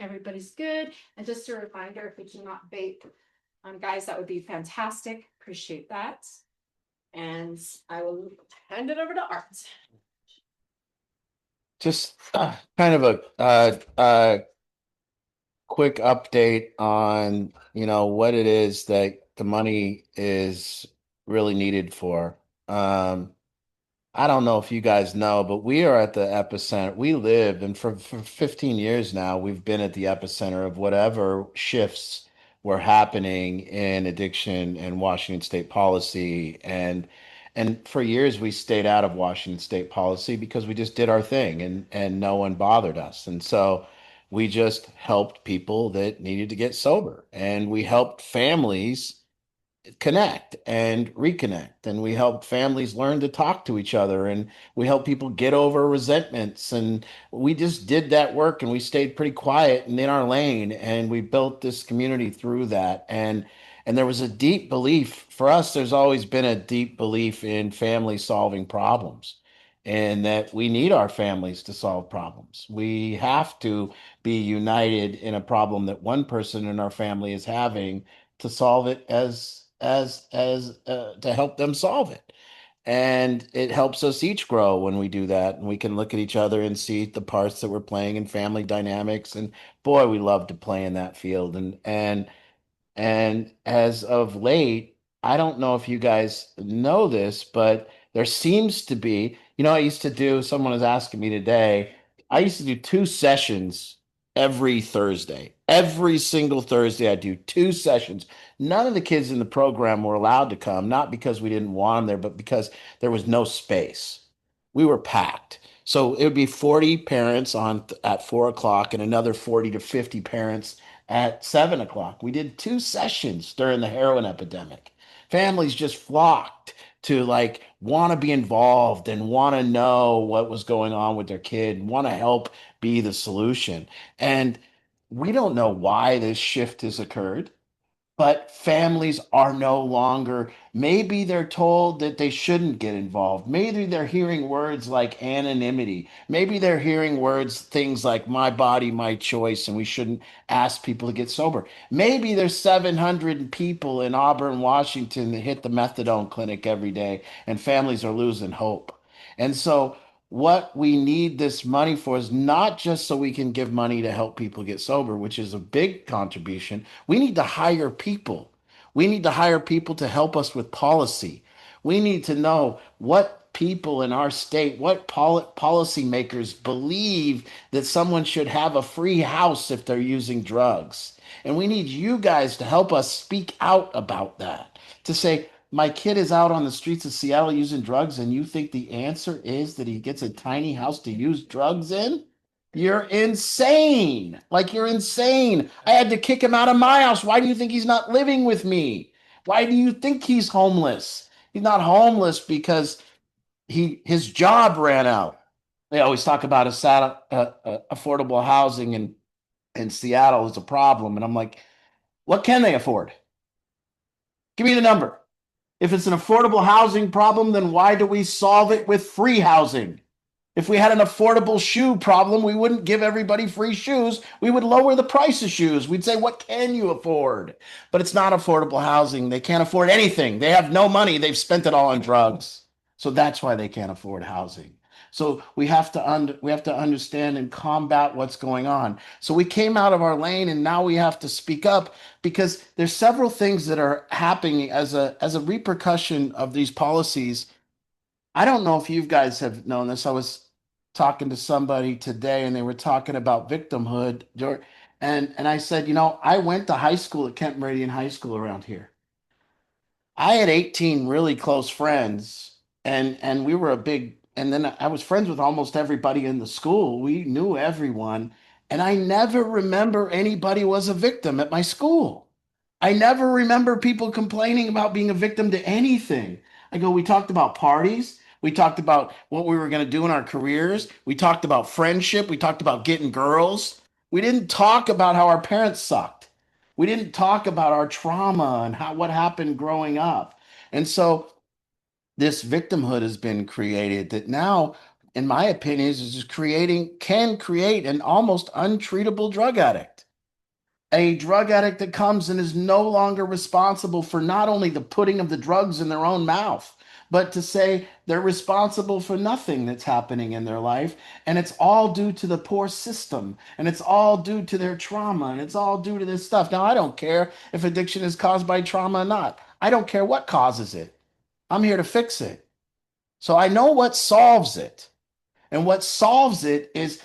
everybody's good. And just a reminder, if we cannot vape, guys, that would be fantastic. Appreciate that. And I will hand it over to Art. Just kind of a quick update on, what it is that the money is really needed for. Um, I don't know if you guys know, but we are at the epicenter. We live, and for 15 years now, we've been at the epicenter of whatever shifts were happening in addiction and Washington state policy. And for years we stayed out of Washington state policy because we just did our thing and no one bothered us. And so we just helped people that needed to get sober. And we helped families connect and reconnect, and we help families learn to talk to each other, and we help people get over resentments, and we just did that work, and we stayed pretty quiet and in our lane, and we built this community through that. And there was a deep belief for us. There's always been a deep belief in family solving problems, and that we need our families to solve problems. We have to be united in a problem that one person in our family is having, to solve it as to help them solve it. And it helps us each grow when we do that, and we can look at each other and see the parts that we're playing in family dynamics. And boy, we love to play in that field. And as of late, I don't know if you guys know this, but there seems to be, I used to do, someone was asking me today, I used to do 2 sessions every Thursday. Every single Thursday, I do 2 sessions. None of the kids in the program were allowed to come, not because we didn't want them there, but because there was no space. We were packed. So it would be 40 parents on at 4 o'clock and another 40 to 50 parents at 7 o'clock. We did 2 sessions during the heroin epidemic. Families just flocked to like want to be involved and want to know what was going on with their kid, want to help be the solution. And we don't know why this shift has occurred, but families are no longer, maybe they're told that they shouldn't get involved. Maybe they're hearing words like anonymity. Maybe they're hearing words, things like my body, my choice, and we shouldn't ask people to get sober. Maybe there's 700 people in Auburn, Washington that hit the methadone clinic every day, and families are losing hope. And so what we need this money for is not just so we can give money to help people get sober, which is a big contribution. We need to hire people. We need to hire people to help us with policy. We need to know what people in our state, what policymakers believe that someone should have a free house if they're using drugs. And we need you guys to help us speak out about that, to say, my kid is out on the streets of Seattle using drugs, and you think the answer is that he gets a tiny house to use drugs in? You're insane. Like, you're insane. I had to kick him out of my house. Why do you think he's not living with me? Why do you think he's homeless? He's not homeless because his job ran out. They always talk about affordable housing in Seattle is a problem. And I'm like, what can they afford? Give me the number. If it's an affordable housing problem, then why do we solve it with free housing? If we had an affordable shoe problem, we wouldn't give everybody free shoes. We would lower the price of shoes. We'd say, what can you afford? But it's not affordable housing. They can't afford anything. They have no money. They've spent it all on drugs. So that's why they can't afford housing. So we have to understand and combat what's going on. So we came out of our lane, and now we have to speak up, because there's several things that are happening as a repercussion of these policies. I don't know if you guys have known this. I was talking to somebody today, and they were talking about victimhood. And I said, I went to high school at Kent Meridian High School around here. I had 18 really close friends, and we were a big, and then I was friends with almost everybody in the school. We knew everyone, and I never remember anybody was a victim at my school. I never remember people complaining about being a victim to anything. I go, we talked about parties. We talked about what we were going to do in our careers. We talked about friendship. We talked about getting girls. We didn't talk about how our parents sucked. We didn't talk about our trauma and what happened growing up. And so this victimhood has been created that now in my opinion, is can create an almost untreatable drug addict. A drug addict that comes and is no longer responsible for not only the putting of the drugs in their own mouth, but to say they're responsible for nothing that's happening in their life. And it's all due to the poor system. And it's all due to their trauma. And it's all due to this stuff. Now, I don't care if addiction is caused by trauma or not. I don't care what causes it. I'm here to fix it. So I know what solves it. And what solves it is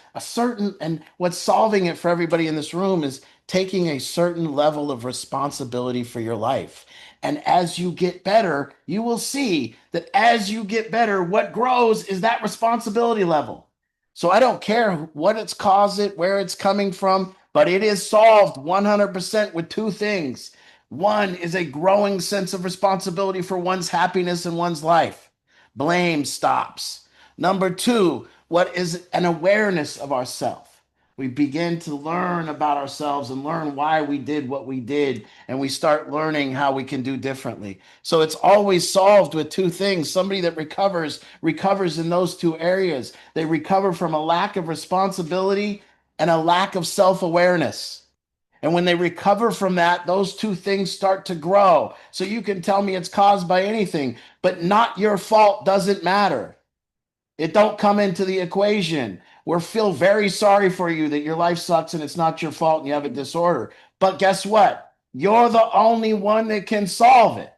and what's solving it for everybody in this room is taking a certain level of responsibility for your life. And as you get better, you will see that as you get better, what grows is that responsibility level. So I don't care what it's caused it, where it's coming from, but it is solved 100% with two things. One is a growing sense of responsibility for one's happiness in one's life. Blame stops. Number two, what is an awareness of ourself? We begin to learn about ourselves and learn why we did what we did, and we start learning how we can do differently. So it's always solved with two things. Somebody that recovers in those two areas. They recover from a lack of responsibility and a lack of self-awareness. And when they recover from that, those two things start to grow. So you can tell me it's caused by anything, but not your fault doesn't matter. It don't come into the equation. We feel very sorry for you that your life sucks and it's not your fault and you have a disorder. But guess what? You're the only one that can solve it.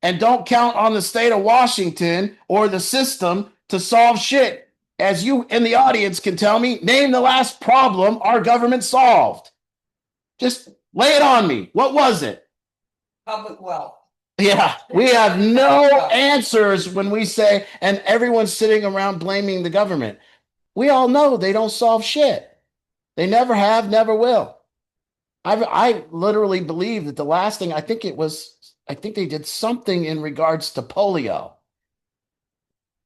And don't count on the state of Washington or the system to solve shit. As you in the audience can tell me, name the last problem our government solved. Just lay it on me. What was it? Public wealth. Yeah, we have no answers when we say, and everyone's sitting around blaming the government. We all know they don't solve shit. They never have, never will. I literally believe that the last thing, I think they did something in regards to polio.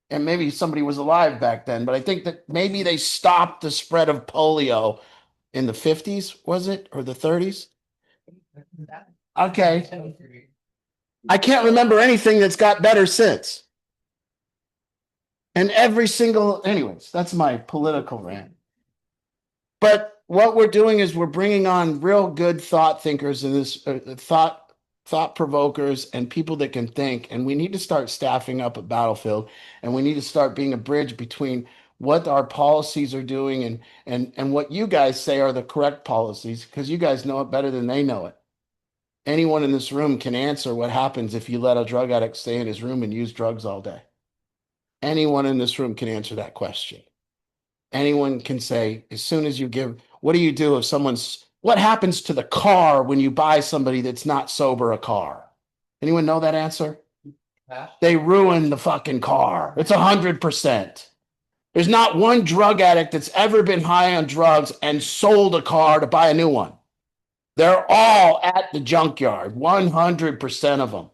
And maybe somebody was alive back then, but I think that maybe they stopped the spread of polio in the 50s, was it? Or the 30s? Okay. I can't remember anything that's got better since. And anyways, that's my political rant. But what we're doing is we're bringing on real good thought thinkers and this thought provokers and people that can think. And we need to start staffing up at Battlefield, and we need to start being a bridge between what our policies are doing and what you guys say are the correct policies, because you guys know it better than they know it. Anyone in this room can answer what happens if you let a drug addict stay in his room and use drugs all day. Anyone in this room can answer that question. Anyone can say, as soon as you what do you do if what happens to the car when you buy somebody that's not sober a car? Anyone know that answer? They ruin the fucking car. It's 100%. There's not one drug addict that's ever been high on drugs and sold a car to buy a new one. They're all at the junkyard, 100% of them.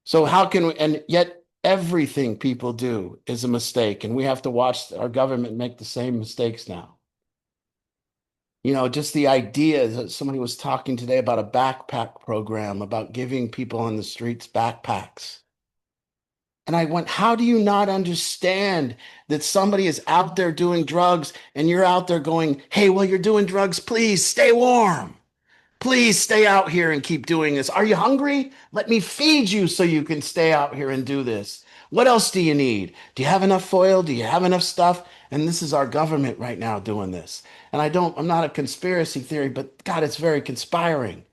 So how can we, and yet everything people do is a mistake, and we have to watch our government make the same mistakes now. You know, just the idea that somebody was talking today about a backpack program, about giving people on the streets backpacks. And I went, how do you not understand that somebody is out there doing drugs and you're out there going, hey, well, you're doing drugs, please stay warm. Please stay out here and keep doing this. Are you hungry? Let me feed you so you can stay out here and do this. What else do you need? Do you have enough foil? Do you have enough stuff? And this is our government right now doing this. And I'm not a conspiracy theory, but God, it's very conspiring.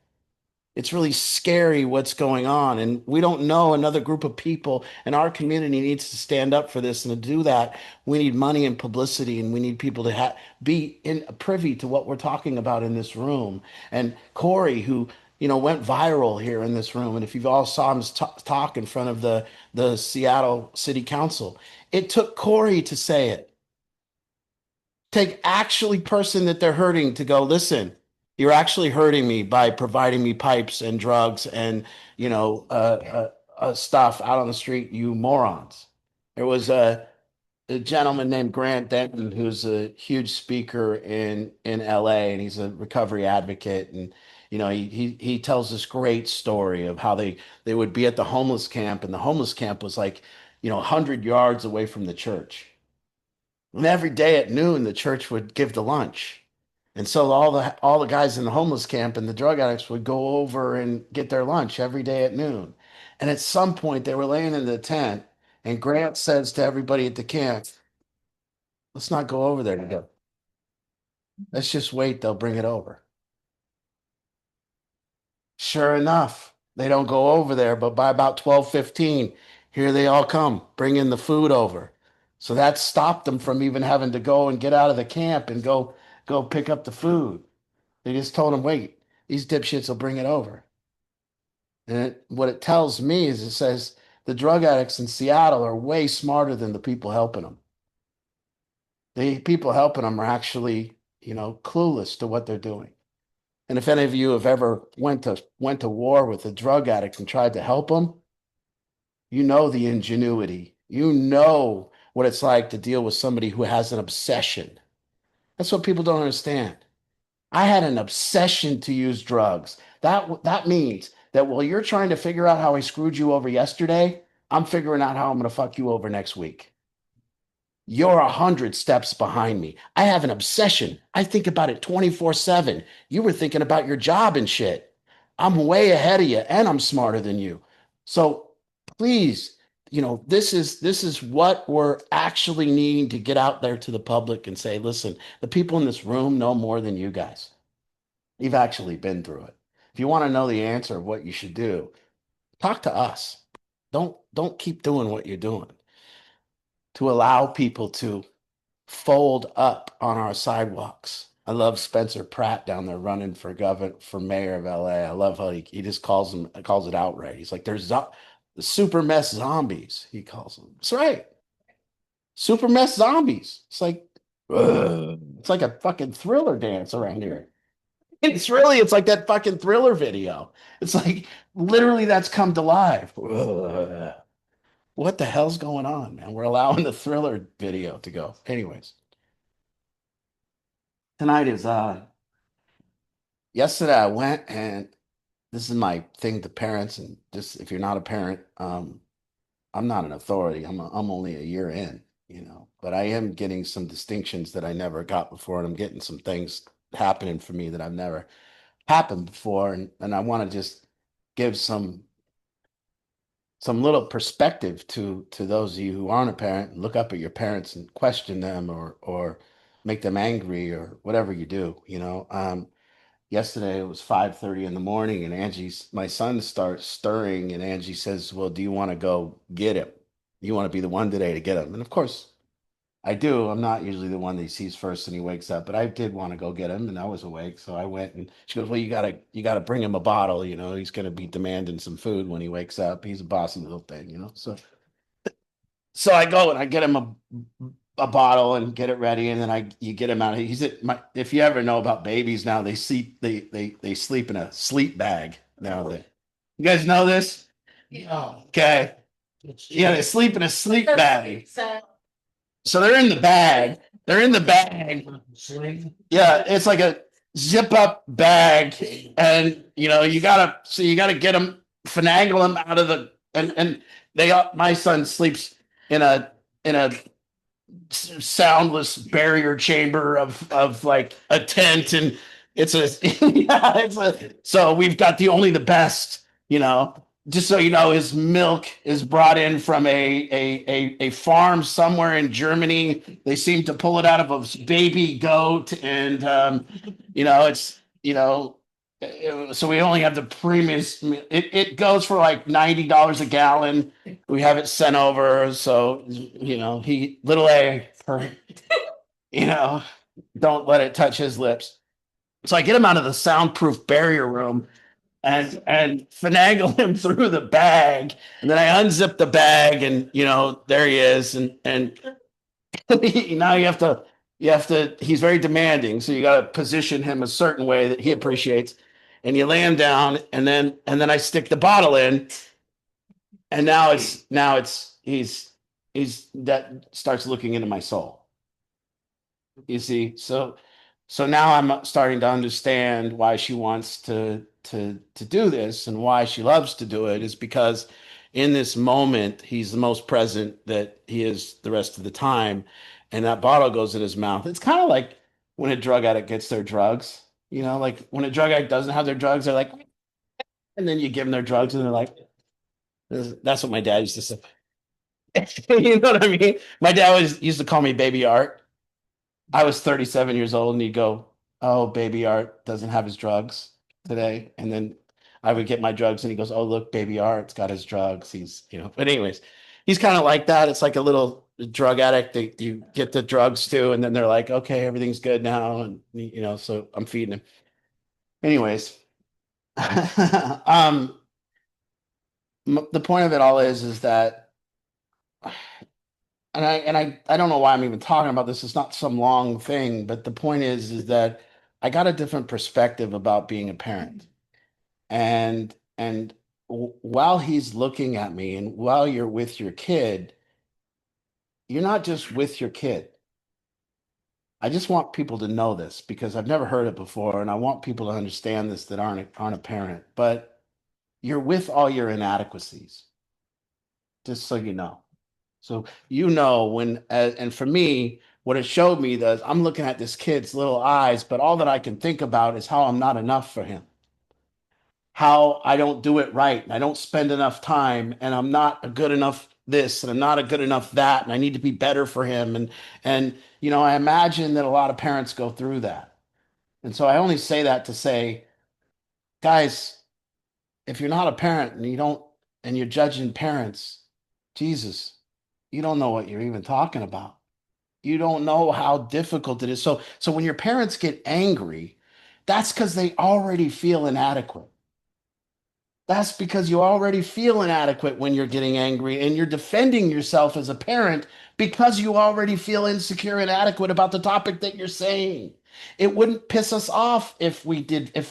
It's really scary what's going on. And we don't know, another group of people in our community needs to stand up for this. And to do that, we need money and publicity, and we need people to be privy to what we're talking about in this room. And Corey, who, went viral here in this room. And if you've all saw him talk in front of the Seattle City Council, it took Corey to say it. Take actually person that they're hurting to go, listen, you're actually hurting me by providing me pipes and drugs and, stuff out on the street, you morons. There was a gentleman named Grant Denton, who's a huge speaker in LA, and he's a recovery advocate. And, he tells this great story of how they would be at the homeless camp, and the homeless camp was like, 100 yards away from the church. And every day at noon, the church would give the lunch. And so all the guys in the homeless camp and the drug addicts would go over and get their lunch every day at noon. And at some point, they were laying in the tent, and Grant says to everybody at the camp, "Let's not go over there together. Let's just wait. They'll bring it over." Sure enough, they don't go over there, but by about 12:15, here they all come, bringing the food over. So that stopped them from even having to go and get out of the camp and go pick up the food. They just told them, "Wait, these dipshits will bring it over." And what it tells me is it says the drug addicts in Seattle are way smarter than the people helping them. The people helping them are actually, clueless to what they're doing. And if any of you have ever went to war with a drug addict and tried to help them, you know the ingenuity. You know what it's like to deal with somebody who has an obsession. That's what people don't understand. I had an obsession to use drugs. That means that while you're trying to figure out how I screwed you over yesterday, I'm figuring out how I'm going to fuck you over next week. You're 100 steps behind me. I have an obsession. I think about it 24/7. You were thinking about your job and shit. I'm way ahead of you and I'm smarter than you. So please, this is what we're actually needing to get out there to the public and say, listen, the people in this room know more than you guys. You've actually been through it. If you want to know the answer of what you should do, talk to us. Don't keep doing what you're doing to allow people to fold up on our sidewalks. I love Spencer Pratt down there running for mayor of LA. I love how he just calls it outright. He's like, there's the super mess zombies, he calls them. That's right. Super mess zombies. It's like, it's like a fucking Thriller dance around here. It's like that fucking Thriller video. It's like literally that's come to life. What the hell's going on, man? We're allowing the Thriller video to go. Anyways, tonight is yesterday I went, and this is my thing to parents, and just if you're not a parent, I'm not an authority. I'm only a year in, but I am getting some distinctions that I never got before, and I'm getting some things happening for me that I've never happened before, and I want to just give some little perspective to those of you who aren't a parent, and look up at your parents and question them, or make them angry, or whatever you do. Yesterday it was 5:30 in the morning, and my son starts stirring, and Angie says, "Well, do you want to go get him? You want to be the one today to get him?" And of course I do. I'm not usually the one that he sees first and he wakes up, but I did want to go get him, and I was awake. So I went, and she goes, "Well, you gotta bring him a bottle, he's gonna be demanding some food when he wakes up. He's a bossy little thing." So I go and I get him a bottle and get it ready, and then you get him out. If you ever know about babies now, they sleep in a sleep bag now. You guys know this? No. Okay. Yeah, they sleep in a sleep bag. So they're in the bag. They're in the bag. Yeah, it's like a zip up bag, and you gotta get them, finagle them out of the and my son sleeps in a soundless barrier chamber of like a tent, and it's a yeah, so we've got only the best, just so you know, his milk is brought in from a farm somewhere in Germany. They seem to pull it out of a baby goat, and so we only have the premium. It goes for like $90 a gallon. We have it sent over, so he little A for don't let it touch his lips. So I get him out of the soundproof barrier room and finagle him through the bag, and then I unzip the bag, and there he is, and now you have to he's very demanding, so you got to position him a certain way that he appreciates, and you lay him down, and then I stick the bottle in, and now it's he's that starts looking into my soul. You see, so now I'm starting to understand why she wants to do this, and why she loves to do it is because in this moment he's the most present that he is the rest of the time, and that bottle goes in his mouth. It's kind of like when a drug addict gets their drugs, like when a drug addict doesn't have their drugs, they're like, and then you give them their drugs and they're like, that's what my dad used to say. You know what I mean? My dad always used to call me Baby Art. I was 37 years old and he'd go, "Oh, Baby Art doesn't have his drugs today." And then I would get my drugs and he goes, "Oh, look, Baby Art's got his drugs." But anyways, he's kind of like that. It's like a little drug addict that you get the drugs to, and then they're like, "Okay, everything's good now." And, so I'm feeding him. Anyways, the point of it all is that, and I don't know why I'm even talking about this. It's not some long thing, but the point is that I got a different perspective about being a parent. And while he's looking at me and while you're with your kid, you're not just with your kid. I just want people to know this because I've never heard it before, and I want people to understand this that aren't a parent. But you're with all your inadequacies, just so you know. So and for me, what it showed me that I'm looking at this kid's little eyes, but all that I can think about is how I'm not enough for him, how I don't do it right, and I don't spend enough time, and I'm not a good enough this, and I'm not a good enough that, and I need to be better for him. And I imagine that a lot of parents go through that. And so I only say that to say, guys, if you're not a parent and you're judging parents, Jesus, you don't know what you're even talking about. You don't know how difficult it is. So when your parents get angry, that's because they already feel inadequate. That's because you already feel inadequate when you're getting angry and you're defending yourself as a parent because you already feel insecure and inadequate about the topic that you're saying. It wouldn't piss us off if we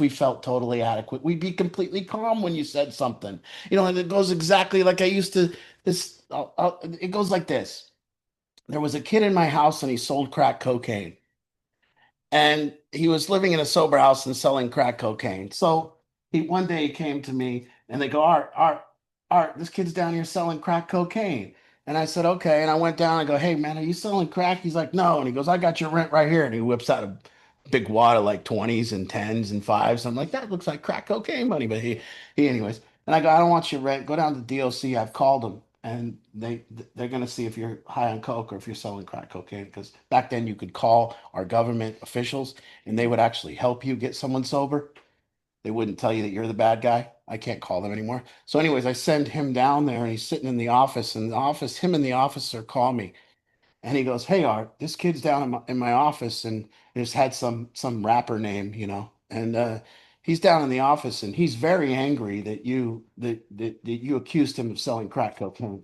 felt totally adequate. We'd be completely calm when you said something. And it goes exactly like I used to it goes like this. There was a kid in my house and he sold crack cocaine. And he was living in a sober house and selling crack cocaine. So one day he came to me and they go, Art, this kid's down here selling crack cocaine. And I said, okay. And I went down and go, hey man, are you selling crack? He's like, no. And he goes, I got your rent right here. And he whips out a big wad of like 20s and 10s and fives. I'm like, that looks like crack cocaine money. But he anyways. And I go, I don't want your rent. Go down to DOC. I've called them and they're going to see if you're high on coke or if you're selling crack cocaine, because back then you could call our government officials and they would actually help you get someone sober. They wouldn't tell you that you're the bad guy. I can't call them anymore. So anyways, I send him down there and he's sitting in the office, and him and the officer call me and he goes, hey Art, this kid's down in my office and just had some rapper name, and he's down in the office and he's very angry that you accused him of selling crack cocaine.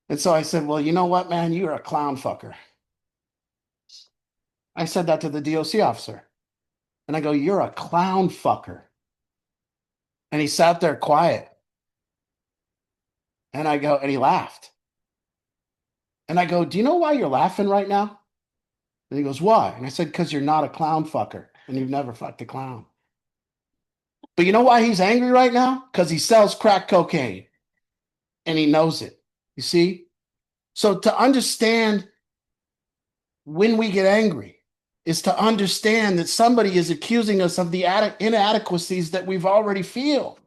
And so I said, well, you know what, man, you're a clown fucker. I said that to the DOC officer. And I go, you're a clown fucker. And he sat there quiet. And I go, and he laughed. And I go, do you know why you're laughing right now? And he goes, why? And I said, because you're not a clown fucker and you've never fucked a clown. But you know why he's angry right now? Because he sells crack cocaine and he knows it. You see? So to understand when we get angry is to understand that somebody is accusing us of the inadequacies that we've already feel.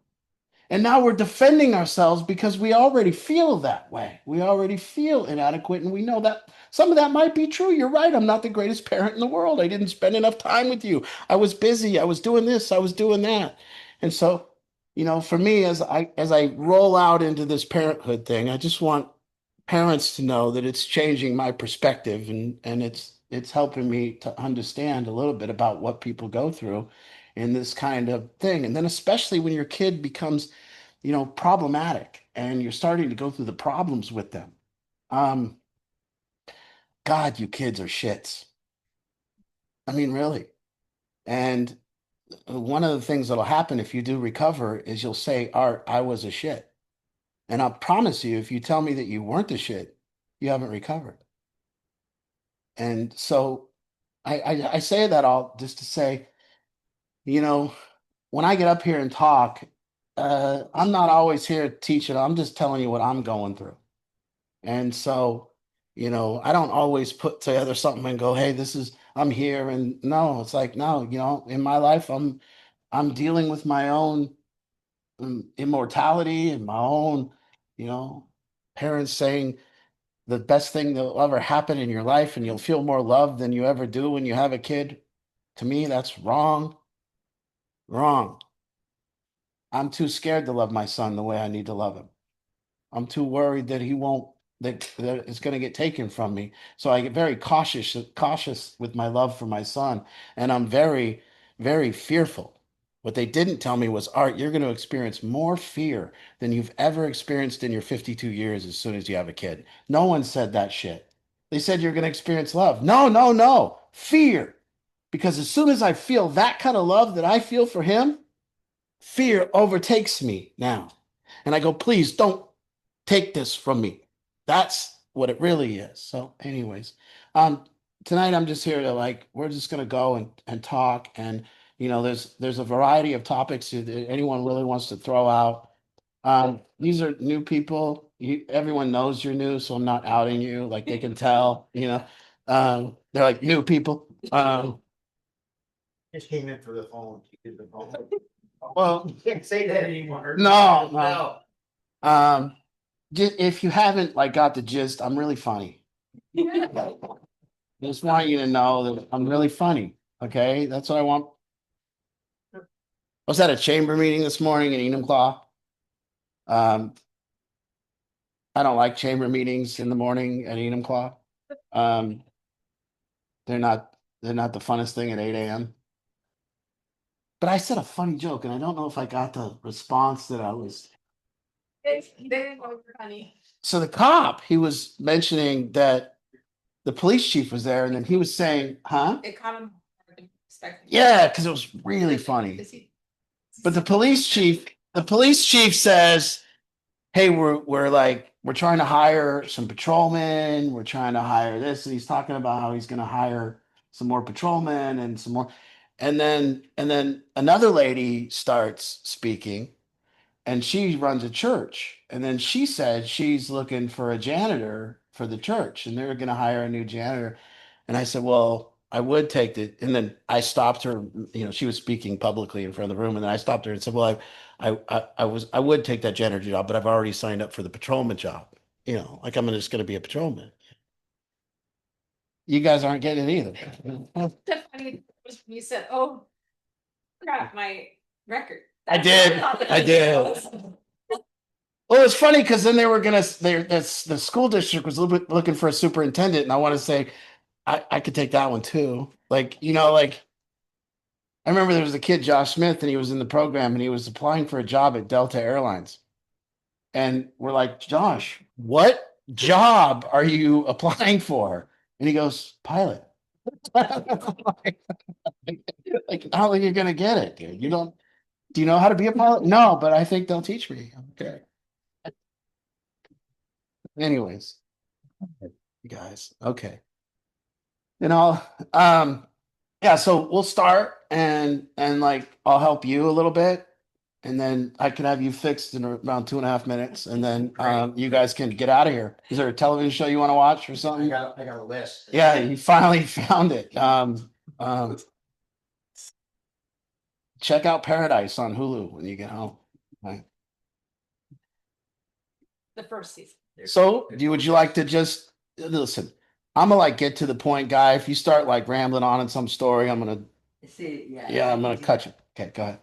And now we're defending ourselves because we already feel that way. We already feel inadequate, and we know that some of that might be true. You're right. I'm not the greatest parent in the world. I didn't spend enough time with you. I was busy. I was doing this. I was doing that. And so, for me, as I roll out into this parenthood thing, I just want parents to know that it's changing my perspective, and it's helping me to understand a little bit about what people go through in this kind of thing. And then especially when your kid becomes, problematic and you're starting to go through the problems with them. Um, God, you kids are shits. I mean, really. And one of the things that'll happen if you do recover is you'll say, Art, I was a shit. And I promise you, if you tell me that you weren't a shit, you haven't recovered. And so I say that all just to say, when I get up here and talk, I'm not always here teaching. I'm just telling you what I'm going through. And so You know, I don't always put together something and go, hey, this is I'm here. And no, it's like, no, you know, in my life, I'm dealing with my own immortality and my own, you know, parents saying the best thing that will ever happen in your life and you'll feel more love than you ever do when you have a kid. To me, that's wrong. Wrong. I'm too scared to love my son the way I need to love him. I'm too worried that he won't that it's going to get taken from me. So I get very cautious with my love for my son, and I'm very fearful. What they didn't tell me was, Art, you're going to experience more fear than you've ever experienced in your 52 years as soon as you have a kid. No one said that shit. They said you're going to experience love. No, no, no. Fear. Because as soon as I feel that kind of love that I feel for him, fear overtakes me now. And I go, please don't take this from me. That's what it really is. So, anyways, um, tonight I'm just here to like, we're just gonna go and talk. And you know, there's a variety of topics that anyone really wants to throw out. These are new people. Everyone knows you're new, so I'm not outing you. Like they can tell, you know. They're like new people. Just came in for the phone. She did the phone. Well, You can't say that anymore. no, no. Um, if you haven't like got the gist, I'm really funny. Just want you to know that I'm really funny. Okay, that's what I want. I was at a chamber meeting this morning in Enumclaw. Um, I don't like chamber meetings in the morning at Enumclaw. Um, they're not the funnest thing at 8 a.m. But I said a funny joke, and I don't know if I got the response that I was. They didn't go funny. So the cop, he was mentioning that the police chief was there, and then he was saying, "Huh? It caught him. Expecting. Yeah," because it was really funny. Is he- But the police chief says, "Hey, we're like we're trying to hire some patrolmen. We're trying to hire this." And he's talking about how he's going to hire some more patrolmen and some more. And then another lady starts speaking, and she runs a church. And then she said she's looking for a janitor for the church, and they're going to hire a new janitor. And I said, well, I would take the. And then I stopped her. You know, she was speaking publicly in front of the room, and then I stopped her and said, well, I would take that janitor job, but I've already signed up for the patrolman job. You know, like I'm just going to be a patrolman. You guys aren't getting it either. The funny was when you said, "Oh, crap, my record." I did. I did. Well, it's funny because then they were gonna. The school district was looking for a superintendent, and I want to say, I could take that one too. Like you know, like I remember there was a kid, Josh Smith, and he was in the program, and he was applying for a job at Delta Airlines, and we're like, Josh, what job are you applying for? And he goes, pilot. like, I don't think you're gonna get it, dude. You don't. Do you know how to be a pilot? No, but I think they'll teach me. Okay. Anyways, you guys, okay. You know, yeah, so we'll start and like I'll help you a little bit, and then I can have you fixed in around 2.5 minutes, and then you guys can get out of here. Is there a television show you want to watch or I something? got a list. Yeah, you finally found it. Check out Paradise on Hulu when you get home. Right. The first season. So, would you like to just listen? I'm gonna like get to the point, guy. If you start like rambling on in some story, I'm gonna See, yeah, I'm gonna cut you. Okay, go ahead.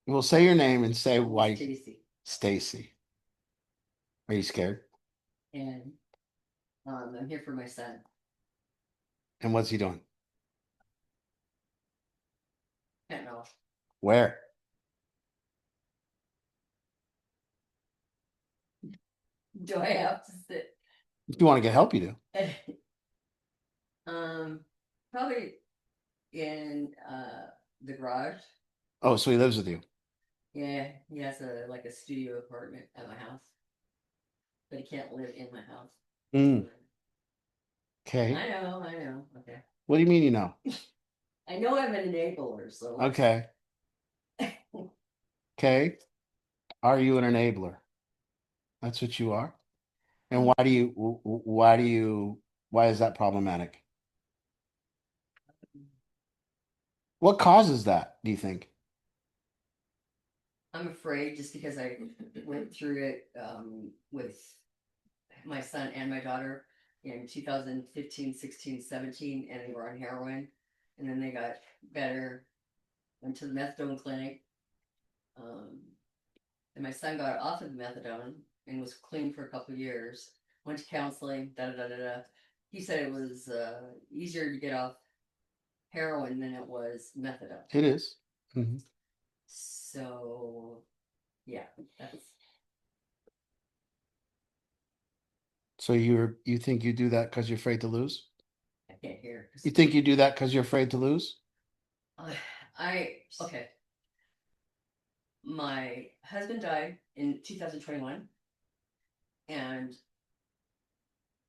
We'll say your name and say why. Stacy, Stacy. Are you scared? and I'm here for my son. And what's he doing? Can't know. Where? Do I have to sit? If you want to get help, you do. Probably in the garage. Oh, so he lives with you. Yeah, he has like a studio apartment at my house, but he can't live in my house. Mm. Okay. I know. Okay, What do you mean you know? I know I'm an enabler, so Okay. Okay. Are you an enabler? That's what you are. And why is that problematic? What causes that, do you think? I'm afraid just because I went through it with my son and my daughter in 2015, 16, 17, and they were on heroin. And then they got better, went to the methadone clinic. And my son got off of the methadone and was clean for a couple of years. Went to counseling, da da da da da. He said it was easier to get off heroin than it was methadone. It is. Mhm. So, yeah, that's So you think you do that because you're afraid to lose? I can't hear. You think you do that because you're afraid to lose? Okay. My husband died in 2021, and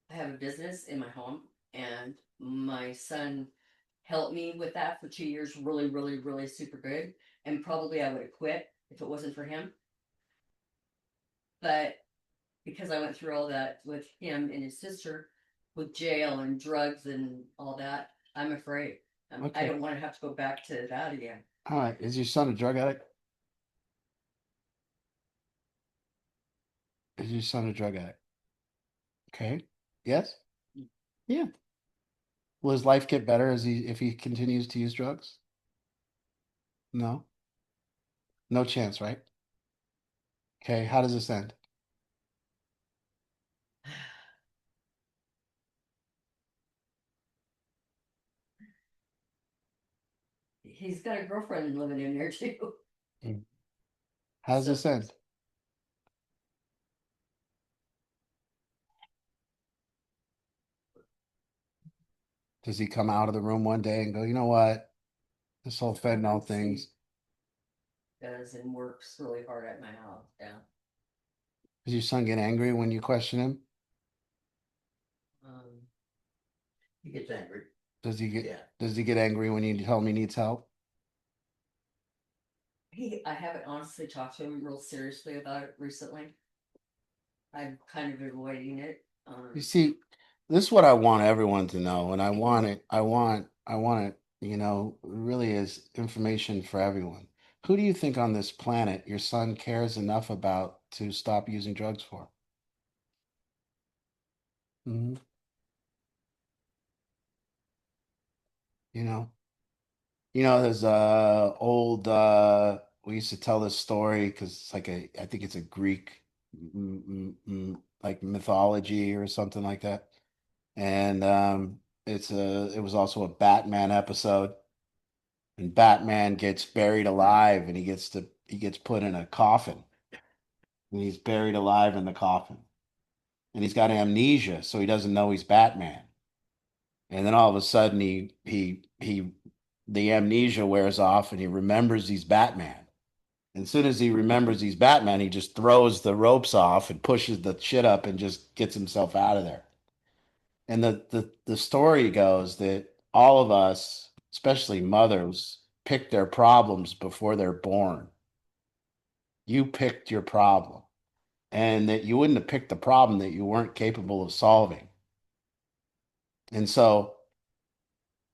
I have a business in my home, and my son helped me with that for 2 years, really, really, really super good. And probably I would have quit if it wasn't for him. But because I went through all that with him and his sister, with jail and drugs and all that, I'm afraid. I Okay. don't want to have to go back to that again. All right. Is your son a drug addict? Is your son a drug addict? Okay. Yes? Yeah. Will his life get better if he continues to use drugs? No. No chance, right? Okay. How does this end? He's got a girlfriend living in there too. How does So- this end? Does he come out of the room one day and go, you know what? This whole fentanyl thing's, Does and works really hard at my house. Yeah. does your son get angry when you question him? He gets angry. Does he Yeah. get angry when you tell him he needs help? I haven't honestly talked to him real seriously about it recently. I'm kind of avoiding it. You see, this is what I want everyone to know, and I want it, really is information for everyone. Who do you think on this planet your son cares enough about to stop using drugs for? Mhm. You know, there's old we used to tell this story because it's like I think it's a Greek like mythology or something like that. And it was also a Batman episode. And Batman gets buried alive and he gets put in a coffin. And he's buried alive in the coffin. And he's got amnesia, so he doesn't know he's Batman. And then all of a sudden the amnesia wears off and he remembers he's Batman. And as soon as he remembers he's Batman, he just throws the ropes off and pushes the shit up and just gets himself out of there. And the story goes that all of us, especially mothers, pick their problems before they're born. You picked your problem, and that you wouldn't have picked the problem that you weren't capable of solving. And so,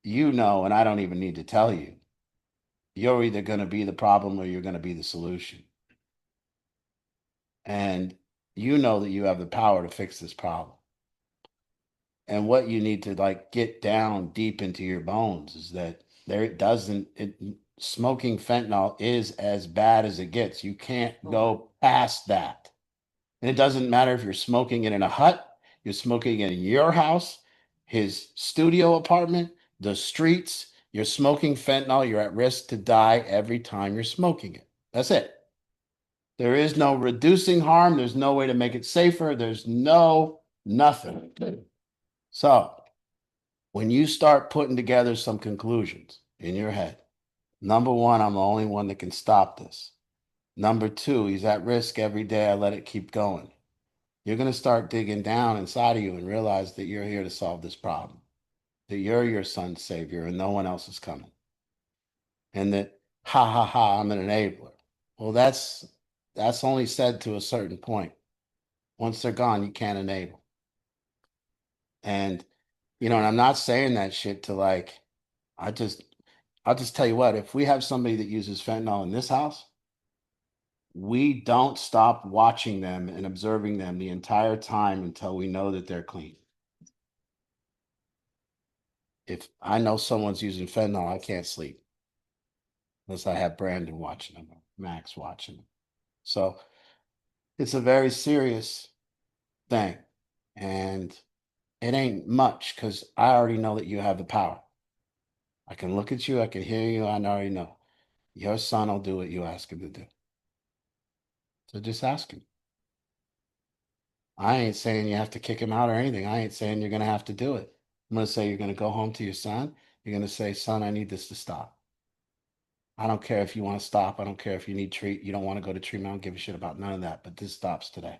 and I don't even need to tell you, you're either going to be the problem or you're going to be the solution. And you know that you have the power to fix this problem. And what you need to like get down deep into your bones is that smoking fentanyl is as bad as it gets. You can't go past that. And it doesn't matter if you're smoking it in a hut, you're smoking it in your house, his studio apartment, the streets, you're smoking fentanyl, you're at risk to die every time you're smoking it. That's it. There is no reducing harm, there's no way to make it safer, there's no nothing. So, when you start putting together some conclusions in your head, number one, I'm the only one that can stop this. Number two, he's at risk every day. I let it keep going. You're going to start digging down inside of you and realize that you're here to solve this problem, that you're your son's savior and no one else is coming. And that, ha ha ha, I'm an enabler. Well, that's only said to a certain point. Once they're gone, you can't enable. And, and I'm not saying that shit to like, I just, I'll just tell you what, if we have somebody that uses fentanyl in this house, we don't stop watching them and observing them the entire time until we know that they're clean. If I know someone's using fentanyl, I can't sleep unless I have Brandon watching them, or Max watching them. So it's a very serious thing. And it ain't much because I already know that you have the power. I can look at you, I can hear you, I already know. Your son will do what you ask him to do. So just ask him. I ain't saying you have to kick him out or anything. I ain't saying you're going to have to do it. I'm going to say you're going to go home to your son. You're going to say, son, I need this to stop. I don't care if you want to stop. I don't care if you need you don't want to go to treatment. I don't give a shit about none of that, but this stops today.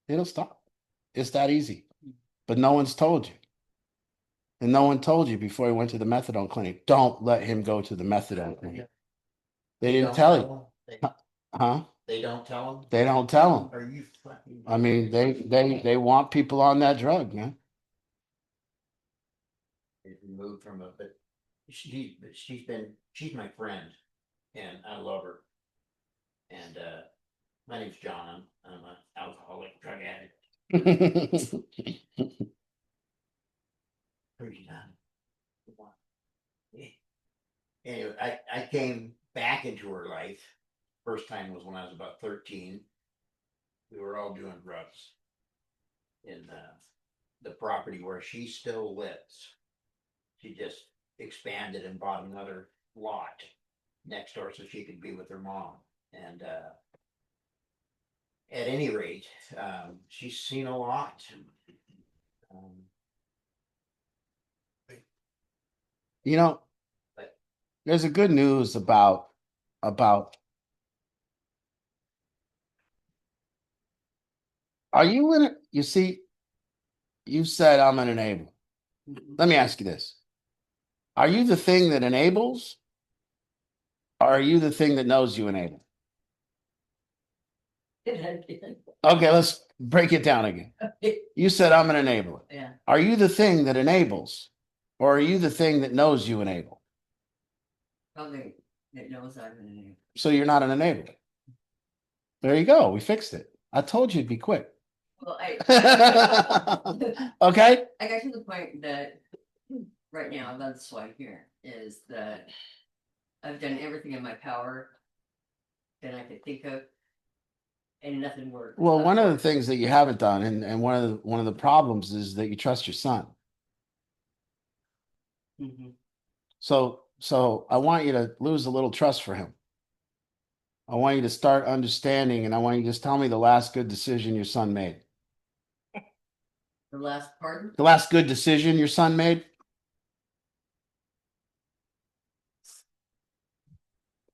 It'll stop. It's that easy. But no one's told you. And no one told you before he went to the methadone clinic, don't let him go to the methadone clinic. They didn't tell you. Huh? They don't tell them? They don't tell him. Are you fucking? I mean, they want people on that drug, man. Removed from it, but she's my friend and I love her. And my name's John. I'm an alcoholic drug addict. Pretty done. Anyway, I came back into her life. First time was when I was about 13. We were all doing drugs in the property where she still lives. She just expanded and bought another lot next door so she could be with her mom. And at any rate, she's seen a lot. There's a good news about are you in it? You see, you said I'm an enabler. Let me ask you this. Are you the thing that enables? Or are you the thing that knows you enable? Okay, let's break it down again. You said I'm an enabler. Yeah. Are you the thing that enables? Or are you the thing that knows you enable? Probably that knows I'm an enabler. So you're not an enabler. There you go. We fixed it. I told you it'd be quick. Well, Okay. I got to the point that right now, that's why I'm here, is that I've done everything in my power that I could think of, and nothing worked. Well, one of the things that you haven't done, and one of the problems is that you trust your son. Mhm. So I want you to lose a little trust for him. I want you to start understanding, and I want you to just tell me the last good decision your son made. The last pardon? The last good decision your son made?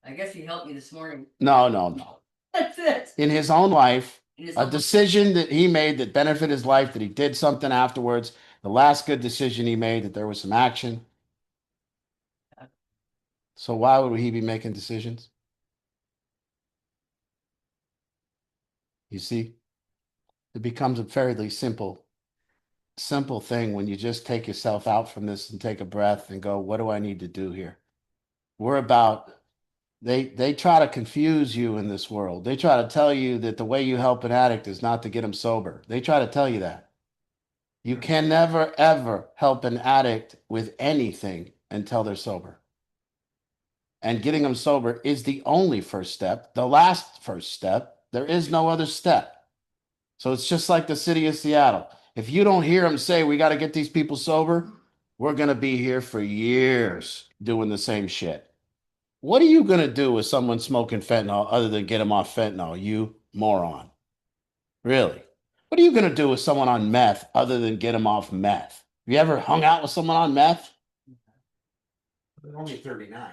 I guess he helped me this morning. No. That's it. In his own life, In his a own- decision that he made that benefited his life, that he did something afterwards, the last good decision he made, that there was some action. So why would he be making decisions? You see, it becomes a fairly simple thing when you just take yourself out from this and take a breath and go, what do I need to do here? They try to confuse you in this world. They try to tell you that the way you help an addict is not to get him sober. They try to tell you that. You can never, ever help an addict with anything until they're sober. And getting them sober is the only first step, the last first step. There is no other step. So it's just like the city of Seattle. If you don't hear them say, we got to get these people sober, we're going to be here for years doing the same shit. What are you going to do with someone smoking fentanyl other than get them off fentanyl, you moron? Really? What are you going to do with someone on meth other than get them off meth? Have you ever hung out with someone on meth? They're only 39.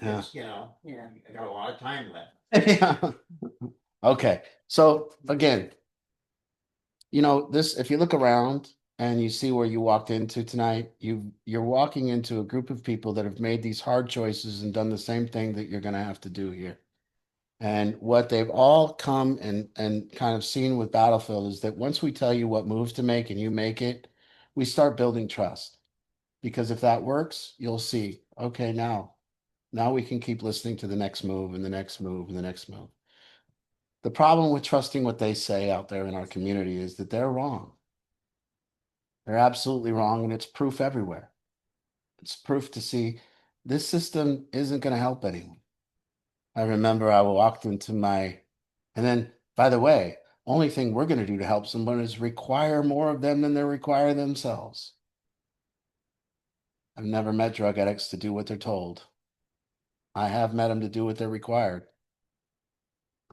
Yeah. Yeah. I got a lot of time left. Yeah. Okay. So again, if you look around and you see where you walked into tonight, you're walking into a group of people that have made these hard choices and done the same thing that you're going to have to do here. And what they've all come and kind of seen with Battlefield is that once we tell you what moves to make and you make it, we start building trust. Because if that works, you'll see, okay, now we can keep listening to the next move and the next move and the next move. The problem with trusting what they say out there in our community is that they're wrong. They're absolutely wrong, and it's proof everywhere. It's proof to see this system isn't going to help anyone. I remember I walked into my, and then, by the way, only thing we're going to do to help someone is require more of them than they require themselves. I've never met drug addicts to do what they're told. I have met them to do what they're required.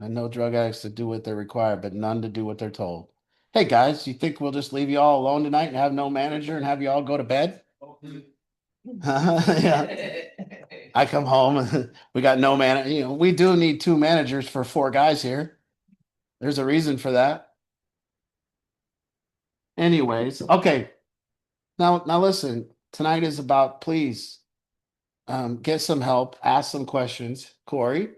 I know drug addicts to do what they're required, but none to do what they're told. Hey guys, you think we'll just leave you all alone tonight and have no manager and have you all go to bed? Yeah. I come home and we got no man. You know, we do need 2 managers for 4 guys here. There's a reason for that. Anyways, okay. Now listen. Tonight is about please get some help, ask some questions. Corey,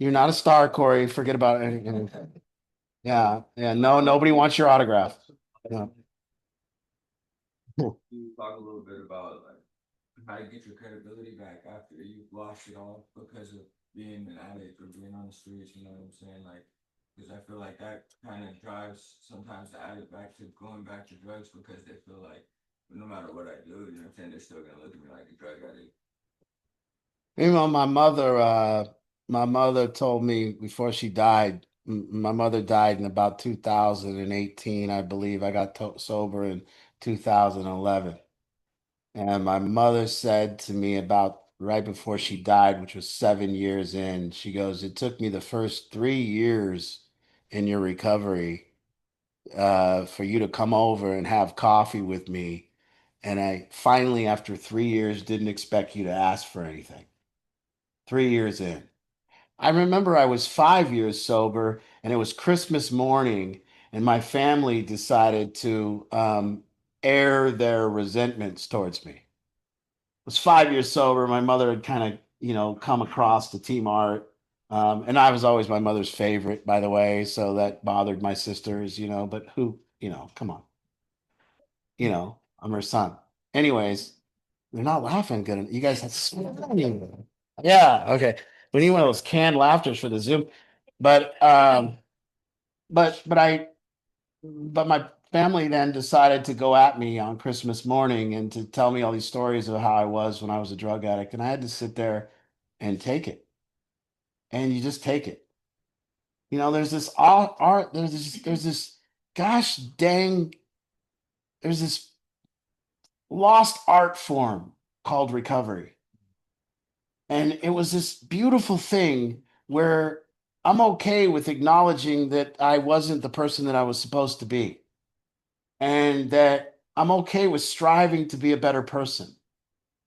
you're not a star, Corey. Forget about anything. Yeah, no, nobody wants your autograph. Yeah. You talk a little bit about like how you get your credibility back after you've lost it all because of being an addict or being on the streets, you know what I'm saying? Like, because I feel like that kind of drives sometimes the addict back to going back to drugs because they feel like no matter what I do, you know what I'm saying, they're still gonna look at me like a drug addict. You know, my mother told me before she died, my mother died in about 2018, I believe. I got sober in 2011. And my mother said to me about right before she died, which was 7 years in, she goes, it took me the first 3 years in your recovery for you to come over and have coffee with me. And I finally, after 3 years, didn't expect you to ask for anything. 3 years in. I remember I was 5 years sober and it was Christmas morning, and my family decided to air their resentments towards me. Was 5 years sober. My mother had kind of, come across to Team Art. And I was always my mother's favorite, by the way. So that bothered my sisters, but who, come on. I'm her son. Anyways, they're not laughing good. You guys have, yeah, okay. We need one of those canned laughters for the Zoom. But but but I but my family then decided to go at me on Christmas morning and to tell me all these stories of how I was when I was a drug addict. And I had to sit there and take it. And you just take it. There's this art, there's this gosh dang, there's this lost art form called recovery. And it was this beautiful thing where I'm okay with acknowledging that I wasn't the person that I was supposed to be, and that I'm okay with striving to be a better person.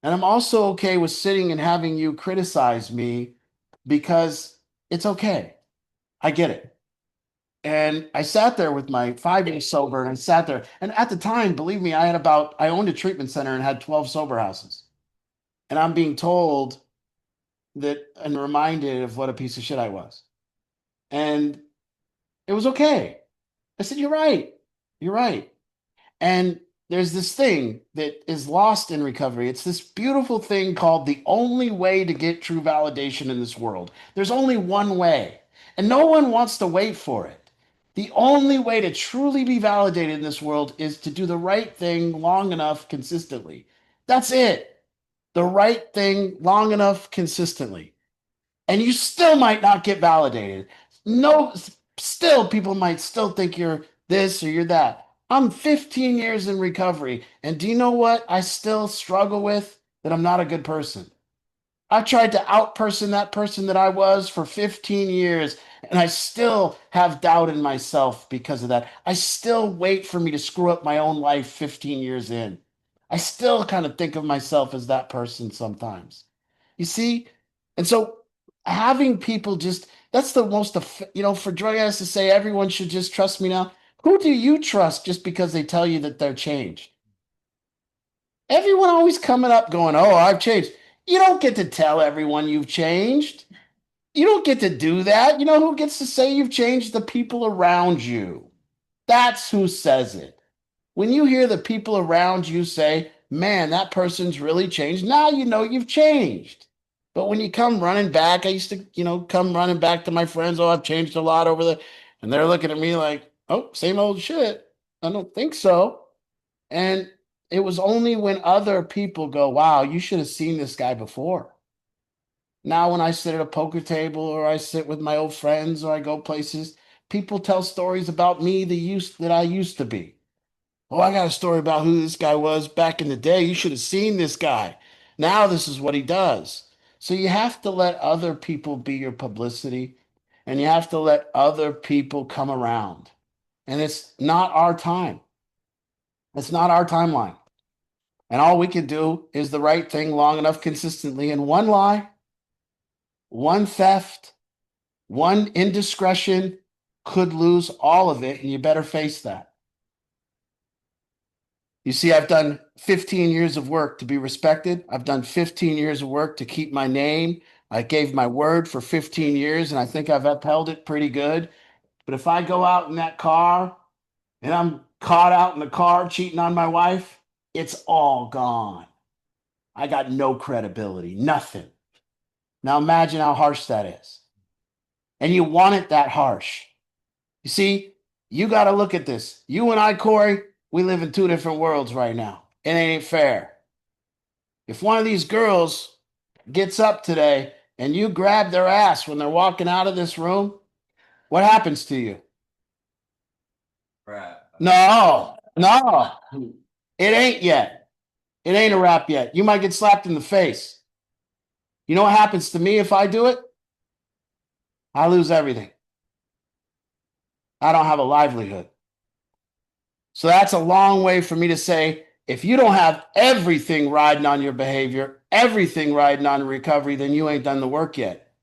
And I'm also okay with sitting and having you criticize me because it's okay. I get it. And I sat there with my 5 years sober, and I sat there. And at the time, believe me, I owned a treatment center and had 12 sober houses. And I'm being told that and reminded of what a piece of shit I was. And it was okay. I said, you're right. You're right. And there's this thing that is lost in recovery. It's this beautiful thing called the only way to get true validation in this world. There's only one way, and no one wants to wait for it. The only way to truly be validated in this world is to do the right thing long enough consistently. That's it. The right thing long enough consistently. And you still might not get validated. No, still people might still think you're this or you're that. I'm 15 years in recovery, and do you know what I still struggle with? That I'm not a good person. I tried to outperson that person that I was for 15 years, and I still have doubt in myself because of that. I still wait for me to screw up my own life 15 years in. I still kind of think of myself as that person sometimes. You see? And so having people just, that's the most, for drug addicts to say everyone should just trust me now. Who do you trust just because they tell you that they're changed? Everyone always coming up going, oh, I've changed. You don't get to tell everyone you've changed. You don't get to do that. You know who gets to say you've changed? The people around you. That's who says it. When you hear the people around you say, man, that person's really changed, now you know you've changed. But when you come running back, I used to, come running back to my friends, oh, I've changed a lot over the, and they're looking at me like, oh, same old shit. I don't think so. And it was only when other people go, wow, you should have seen this guy before. Now, when I sit at a poker table or I sit with my old friends or I go places, people tell stories about me that I used to be. Oh, I got a story about who this guy was back in the day. You should have seen this guy. Now this is what he does. So you have to let other people be your publicity and you have to let other people come around. And it's not our time. It's not our timeline. And all we can do is the right thing long enough consistently. And one lie, one theft, one indiscretion could lose all of it. And you better face that. You see, I've done 15 years of work to be respected. I've done 15 years of work to keep my name. I gave my word for 15 years and I think I've upheld it pretty good. But if I go out in that car and I'm caught out in the car cheating on my wife, it's all gone. I got no credibility, nothing. Now imagine how harsh that is. And you want it that harsh. You see, you got to look at this. You and I, Corey, we live in two different worlds right now. It ain't fair. If one of these girls gets up today and you grab their ass when they're walking out of this room, what happens to you? Right. No, it ain't yet. It ain't a wrap yet. You might get slapped in the face. You know what happens to me if I do it? I lose everything. I don't have a livelihood. So that's a long way for me to say, if you don't have everything riding on your behavior, everything riding on recovery, then you ain't done the work yet.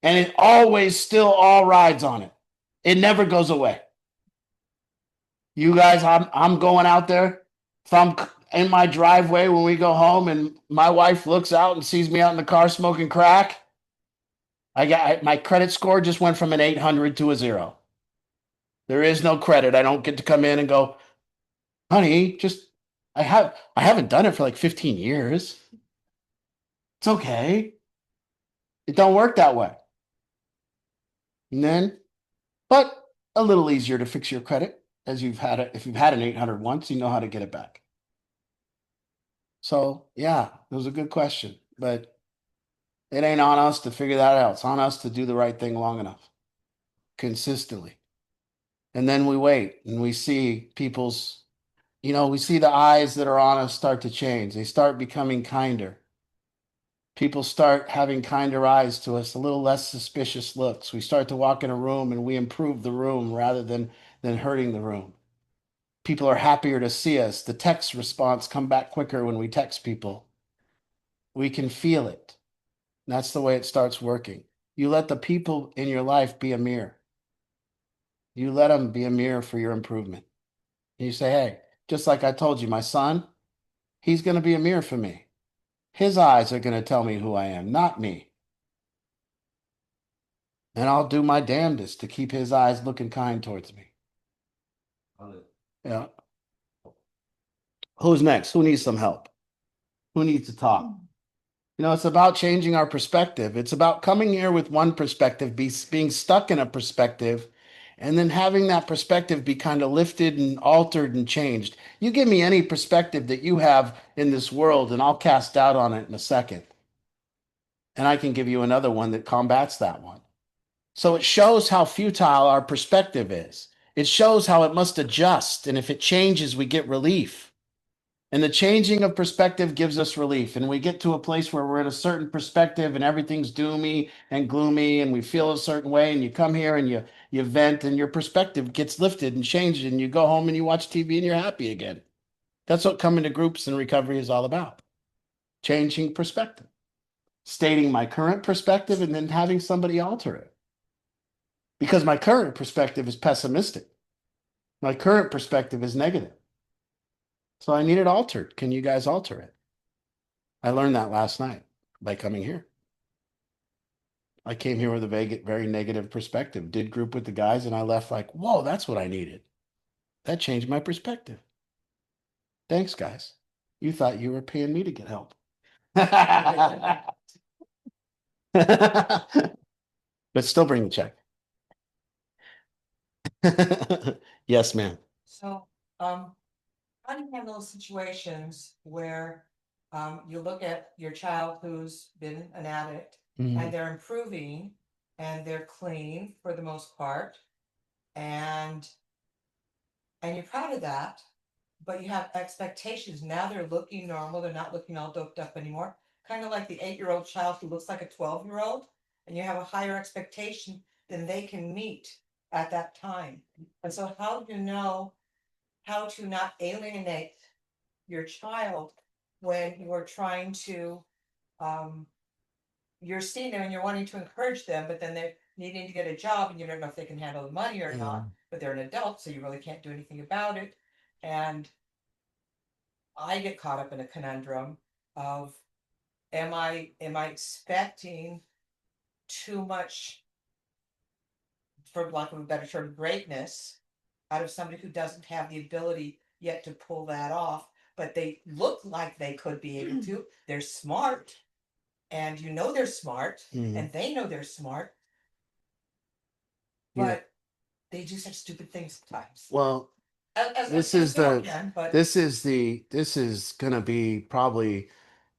And it always still all rides on it. It never goes away. You guys, I'm going out there. If I'm in my driveway when we go home and my wife looks out and sees me out in the car smoking crack, my credit score just went from an 800 to a 0. There is no credit. I don't get to come in and go, honey, I haven't done it for like 15 years. It's okay. It don't work that way. And then, but a little easier to fix your credit as if you've had an 800 once, you know how to get it back. So yeah, it was a good question, but it ain't on us to figure that out. It's on us to do the right thing long enough, consistently. And then we wait and we see we see the eyes that are on us start to change. They start becoming kinder. People start having kinder eyes to us, a little less suspicious looks. We start to walk in a room and we improve the room rather than hurting the room. People are happier to see us. The text response come back quicker when we text people. We can feel it. That's the way it starts working. You let the people in your life be a mirror. You let them be a mirror for your improvement. And you say, hey, just like I told you, my son, he's going to be a mirror for me. His eyes are going to tell me who I am, not me. And I'll do my damnedest to keep his eyes looking kind towards me. Yeah. Who's next? Who needs some help? Who needs to talk? It's about changing our perspective. It's about coming here with one perspective, being stuck in a perspective, and then having that perspective be kind of lifted and altered and changed. You give me any perspective that you have in this world, and I'll cast doubt on it in a second. And I can give you another one that combats that one. So it shows how futile our perspective is. It shows how it must adjust. And if it changes, we get relief. And the changing of perspective gives us relief. And we get to a place where we're at a certain perspective and everything's doomy and gloomy and we feel a certain way. And you come here and you vent and your perspective gets lifted and changed. And you go home and you watch TV and you're happy again. That's what coming to groups and recovery is all about. Changing perspective. Stating my current perspective and then having somebody alter it. Because my current perspective is pessimistic. My current perspective is negative. So I need it altered. Can you guys alter it? I learned that last night by coming here. I came here with a very negative perspective, did group with the guys, and I left like, whoa, that's what I needed. That changed my perspective. Thanks, guys. You thought you were paying me to get help. But still bring the check. Yes, ma'am. So, how do you handle situations where, you look at your child who's been an addict Mhm. and they're improving and they're clean for the most part, and you're proud of that, but you have expectations. Now they're looking normal, they're not looking all doped up anymore. Kind of like the 8-year-old child who looks like a 12-year-old, and you have a higher expectation than they can meet at that time. And so how do you know how to not alienate your child when you are trying to, um, you're seeing them and you're wanting to encourage them, but then they're needing to get a job and you don't know if they can handle the money or not, but they're an adult, so you really can't do anything about it. And I get caught up in a conundrum of, am I expecting too much, for lack of a better term, greatness out of somebody who doesn't have the ability yet to pull that off, but they look like they could be able to. They're smart, and you know they're smart, Mhm. and they know they're smart, Yeah. but they do such stupid things sometimes. Well, As this as is we all the can, but this is gonna be probably,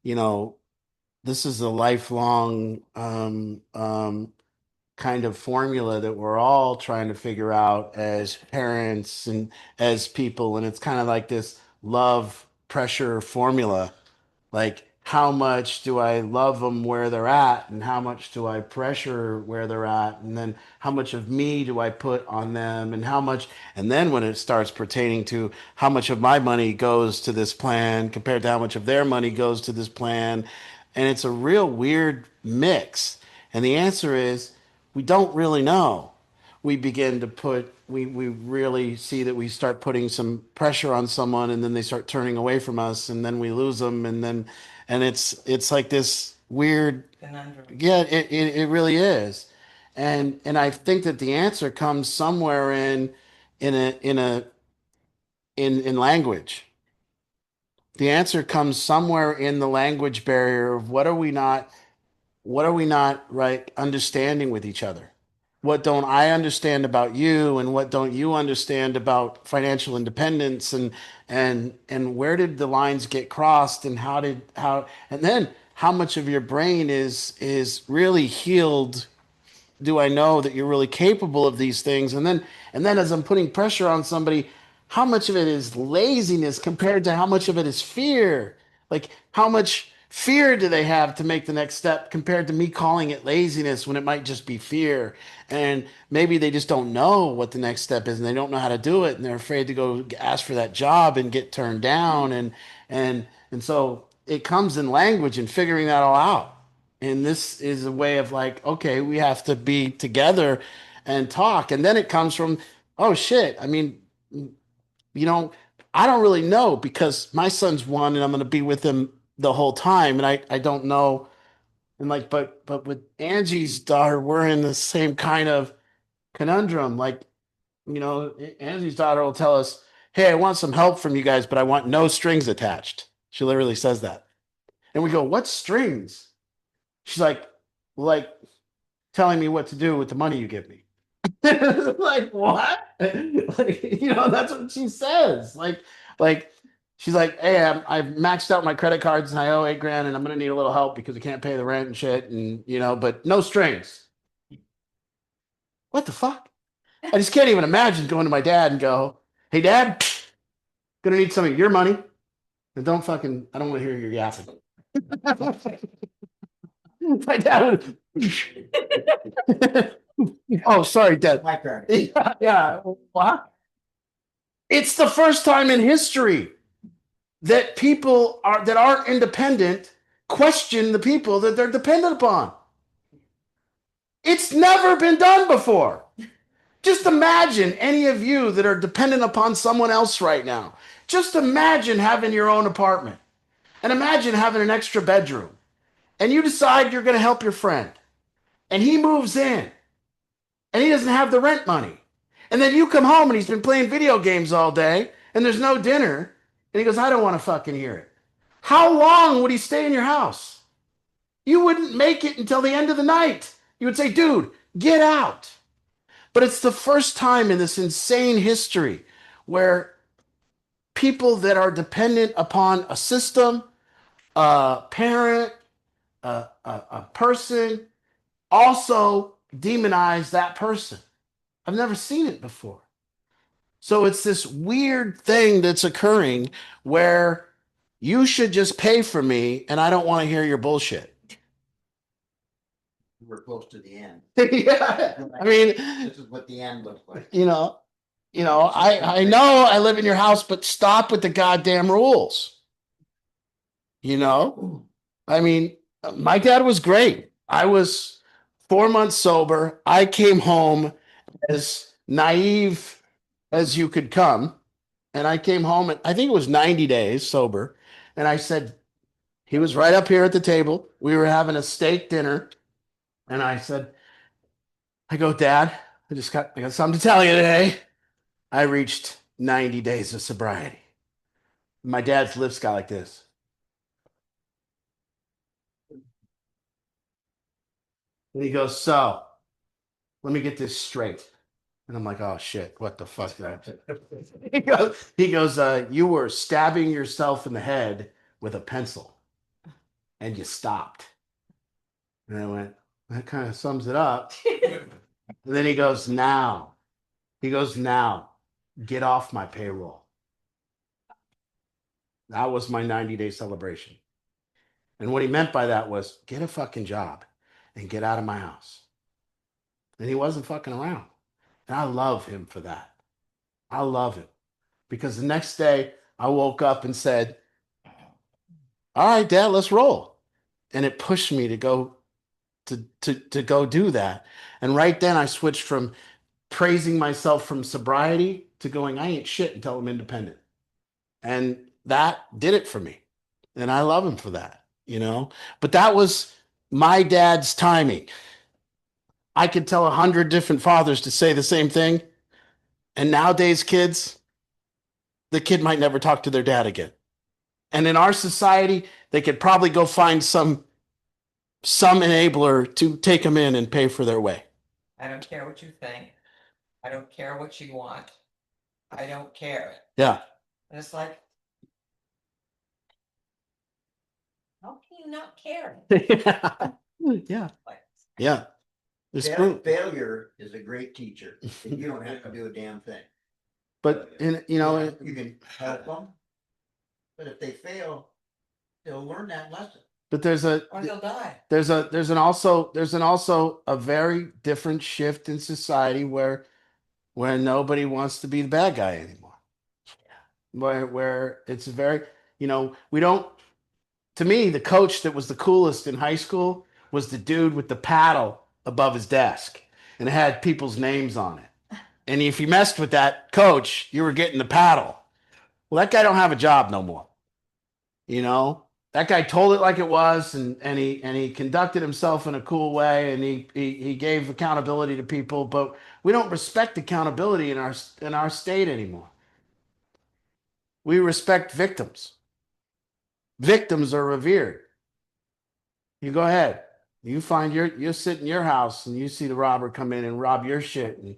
you know, this is a lifelong kind of formula that we're all trying to figure out as parents and as people. And it's kind of like this love pressure formula. Like, how much do I love them where they're at? And how much do I pressure where they're at? And then how much of me do I put on them? And how much, and then when it starts pertaining to how much of my money goes to this plan compared to how much of their money goes to this plan. And it's a real weird mix. And the answer is, we don't really know. We begin to put we really see that we start putting some pressure on someone and then they start turning away from us and then we lose them and then and it's like this weird, conundrum. yeah, it really is. And I think that the answer comes somewhere in language. The answer comes somewhere in the language barrier of what are we not right understanding with each other? What don't I understand about you and what don't you understand about financial independence and where did the lines get crossed and how and then how much of your brain is really healed, do I know that you're really capable of these things? And then as I'm putting pressure on somebody, how much of it is laziness compared to how much of it is fear? Like, how much fear do they have to make the next step compared to me calling it laziness when it might just be fear? And maybe they just don't know what the next step is and they don't know how to do it and they're afraid to go ask for that job and get turned down and so it comes in language and figuring that all out. And this is a way of like, okay, we have to be together and talk. And then it comes from, oh shit. I mean, you know, I don't really know because my son's one and I'm going to be with him the whole time. And I don't know. And like, but with Angie's daughter, we're in the same kind of conundrum. Like, Angie's daughter will tell us, hey, I want some help from you guys, but I want no strings attached. She literally says that. And we go, what strings? She's like telling me what to do with the money you give me. Like what? Like, that's what she says. Like she's like, hey, I've maxed out my credit cards and I owe 8 grand and I'm gonna need a little help because I can't pay the rent and shit and but no strings. What the fuck? I just can't even imagine going to my dad and go, hey dad, gonna need some of your money. And I don't want to hear your yapping. My dad would oh, sorry, Dad. My turn. Yeah, yeah. What? It's the first time in history that people that aren't independent question the people that they're dependent upon. It's never been done before. Just imagine any of you that are dependent upon someone else right now. Just imagine having your own apartment. And imagine having an extra bedroom and you decide you're going to help your friend and he moves in and he doesn't have the rent money. And then you come home and he's been playing video games all day and there's no dinner. And he goes, I don't want to fucking hear it. How long would he stay in your house? You wouldn't make it until the end of the night. You would say, dude, get out. But it's the first time in this insane history where people that are dependent upon a system, a parent, a person, also demonize that person. I've never seen it before. So it's this weird thing that's occurring where you should just pay for me and I don't want to hear your bullshit. We're close to the end. Yeah. I mean, This is what the end looks like. I know I live in your house, but stop with the goddamn rules. I mean, my dad was great. I was 4 months sober. I came home as naive as you could come. And I came home and I think it was 90 days sober. And I said, he was right up here at the table. We were having a steak dinner. And I said, I go, Dad, I got something to tell you today. I reached 90 days of sobriety. My dad's lips got like this. And he goes, so let me get this straight. And I'm like, oh shit, what the fuck? He goes, you were stabbing yourself in the head with a pencil and you stopped. And I went, that kind of sums it up. And then he goes, now, get off my payroll. That was my 90-day celebration. And what he meant by that was get a fucking job and get out of my house. And he wasn't fucking around. And I love him for that. I love him. Because the next day I woke up and said, all right, Dad, let's roll. And it pushed me to go to go do that. And right then I switched from praising myself from sobriety to going, I ain't shit until I'm independent. And that did it for me. And I love him for that, But that was my dad's timing. I could tell 100 different fathers to say the same thing. And nowadays, kids, the kid might never talk to their dad again. And in our society, they could probably go find some enabler to take them in and pay for their way. I don't care what you think. I don't care what you want. I don't care. Yeah. And it's like, how can you not care? Yeah. Like, Yeah. It's true. Failure is a great teacher. And you don't have to do a damn thing. But You can help them. But if they fail, they'll learn that lesson. but or they'll die. there's an also a very different shift in society where nobody wants to be the bad guy anymore. Where it's very, we don't. To me, the coach that was the coolest in high school was the dude with the paddle above his desk and it had people's names on it. And if you messed with that coach, you were getting the paddle. Well, that guy don't have a job no more. That guy told it like it was, and he conducted himself in a cool way, and he gave accountability to people. But we don't respect accountability in our state anymore. We respect victims. Victims are revered. You go ahead. You sit in your house and you see the robber come in and rob your shit, and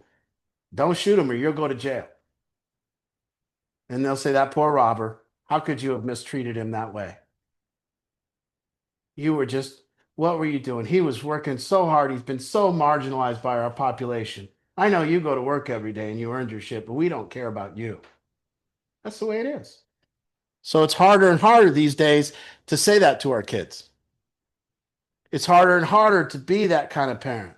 don't shoot him or you'll go to jail. And they'll say, that poor robber, how could you have mistreated him that way? What were you doing? He was working so hard. He's been so marginalized by our population. I know you go to work every day and you earned your shit, but we don't care about you. That's the way it is. So it's harder and harder these days to say that to our kids. It's harder and harder to be that kind of parent.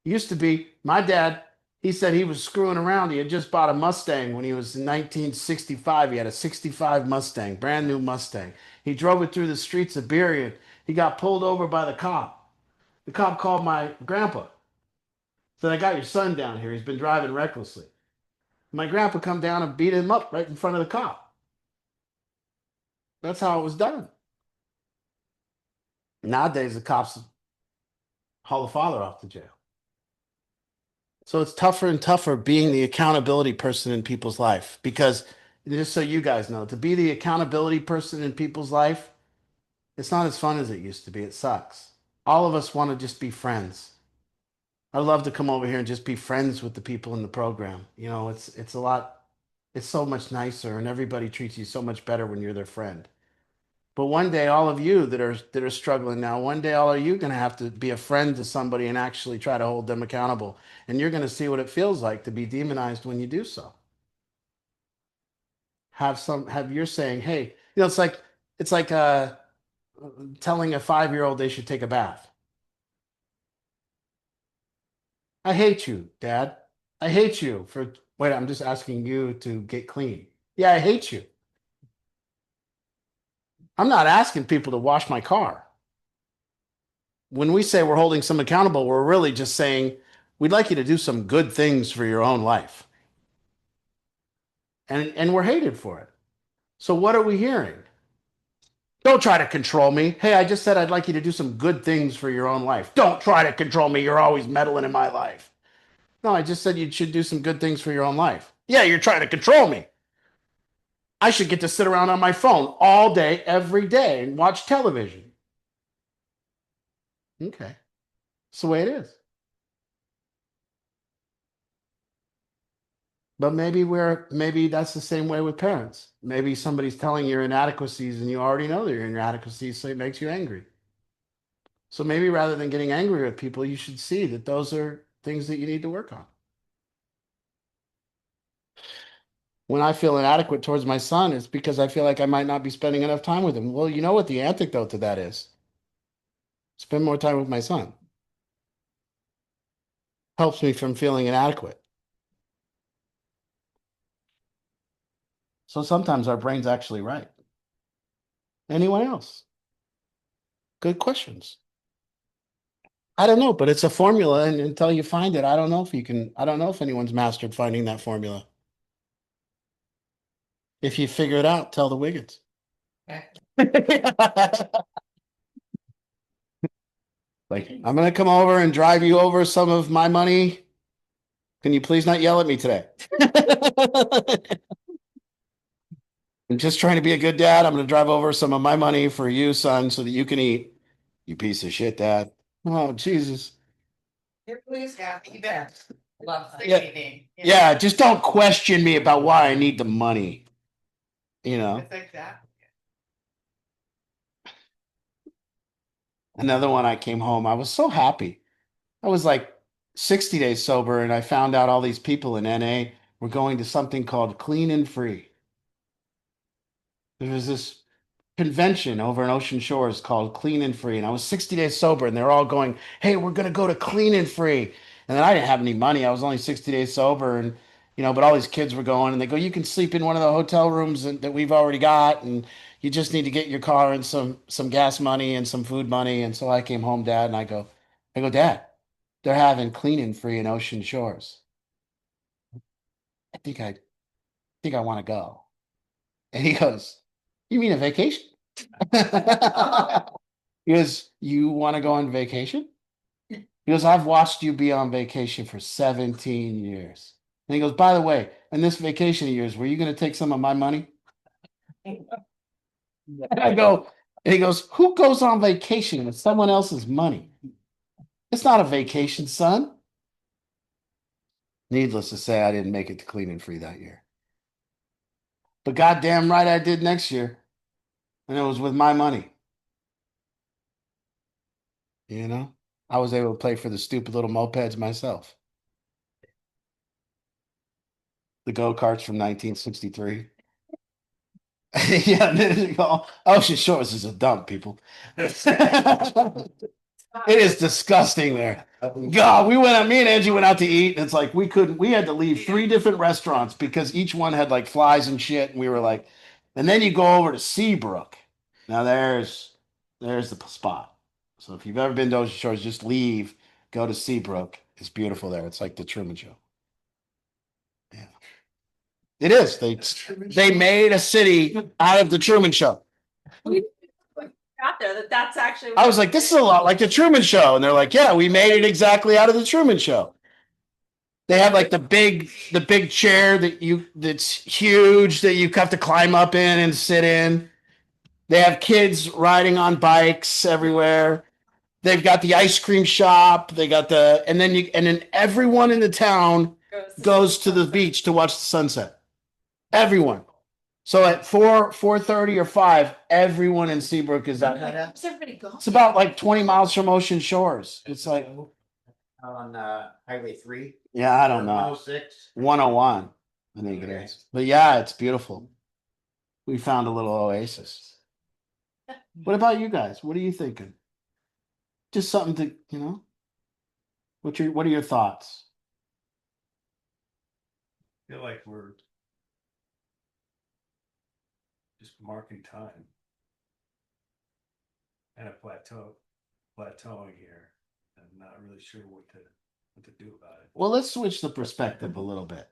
It used to be, my dad, he said he was screwing around. He had just bought a Mustang when he was in 1965. He had a 65 Mustang, brand new Mustang. He drove it through the streets of Burien. He got pulled over by the cop. The cop called my grandpa. Said, I got your son down here. He's been driving recklessly. My grandpa come down and beat him up right in front of the cop. That's how it was done. Nowadays, the cops haul the father off to jail. So it's tougher and tougher being the accountability person in people's life because just so you guys know, to be the accountability person in people's life, it's not as fun as it used to be. It sucks. All of us want to just be friends. I'd love to come over here and just be friends with the people in the program. You know, it's a lot, it's so much nicer and everybody treats you so much better when you're their friend. But one day, all of you that are struggling now, one day, all of you going to have to be a friend to somebody and actually try to hold them accountable. And you're going to see what it feels like to be demonized when you do so. Have you're saying, hey, you know, it's like telling a 5-year-old they should take a bath. I hate you, Dad. I hate you for wait. I'm just asking you to get clean. Yeah, I hate you. I'm not asking people to wash my car. When we say we're holding some accountable, we're really just saying we'd like you to do some good things for your own life. And we're hated for it. So what are we hearing? Don't try to control me. Hey, I just said I'd like you to do some good things for your own life. Don't try to control me. You're always meddling in my life. No, I just said you should do some good things for your own life. Yeah, you're trying to control me. I should get to sit around on my phone all day, every day, and watch television. Okay. It's the way it is. But maybe that's the same way with parents. Maybe somebody's telling your inadequacies and you already know they're your inadequacies, so it makes you angry. So maybe rather than getting angry with people, you should see that those are things that you need to work on. When I feel inadequate towards my son, it's because I feel like I might not be spending enough time with him. Well, you know what the antidote to that is? Spend more time with my son. Helps me from feeling inadequate. So sometimes our brain's actually right. Anyone else? Good questions. I don't know, but it's a formula, and until you find it, I don't know if you can. I don't know if anyone's mastered finding that formula. If you figure it out, tell the Wiggins. Like, I'm gonna come over and drive you over some of my money. Can you please not yell at me today? I'm just trying to be a good dad. I'm gonna drive over some of my money for you, son, so that you can eat. You piece of shit, dad. Oh, Jesus. Here, please, yeah, you bet. Love that. Yeah. Yeah, just don't question me about why I need the money. You know, I think that. another one I came home. I was so happy. I was like 60 days sober, and I found out all these people in NA were going to something called Clean and Free. There was this convention over in Ocean Shores called Clean and Free, and I was 60 days sober, and they're all going, "Hey, we're gonna go to Clean and Free." And then I didn't have any money. I was only 60 days sober, and but all these kids were going, and they go, "You can sleep in one of the hotel rooms that we've already got, and you just need to get your car and some gas money and some food money." And so I came home, Dad, and I go, "Dad, they're having Clean and Free in Ocean Shores. I think I want to go." And he goes, "You mean a vacation?" He goes, "You want to go on vacation?" He goes, "I've watched you be on vacation for 17 years." And he goes, "By the way, in this vacation of yours, were you going to take some of my money?" And I go, and he goes, "Who goes on vacation with someone else's money? It's not a vacation, son." Needless to say, I didn't make it to Clean and Free that year. But goddamn right I did next year. And it was with my money. I was able to pay for the stupid little mopeds myself. The go-karts from 1963. Yeah, Ocean Shores is a dump, people. It is disgusting there. God, me and Angie went out to eat, and it's like we had to leave 3 different restaurants because each one had like flies and shit, and we were like, and then you go over to Seabrook. Now there's the spot. So if you've ever been to Ocean Shores, just leave, go to Seabrook. It's beautiful there. It's like the Truman Show. Yeah. It is. They made a city out of the Truman Show. Got there, that's actually. I was like, this is a lot like the Truman Show. And they're like, yeah, we made it exactly out of the Truman Show. They have like the big chair that's huge that you have to climb up in and sit in. They have kids riding on bikes everywhere. They've got the ice cream shop. They got and then everyone in the town goes to the beach to watch the sunset. Everyone. So at 4:30 or 5, everyone in Seabrook is out. Where's everybody going? It's about like 20 miles from Ocean Shores. It's like, On Highway 3. yeah, I don't know. 106. 101, I think it is. But yeah, it's beautiful. We found a little oasis. What about you guys? What are you thinking? Just something to, what are your thoughts? Feel like we're just marking time and a plateauing here. I'm not really sure what to do about it. Well, let's switch the perspective a little bit.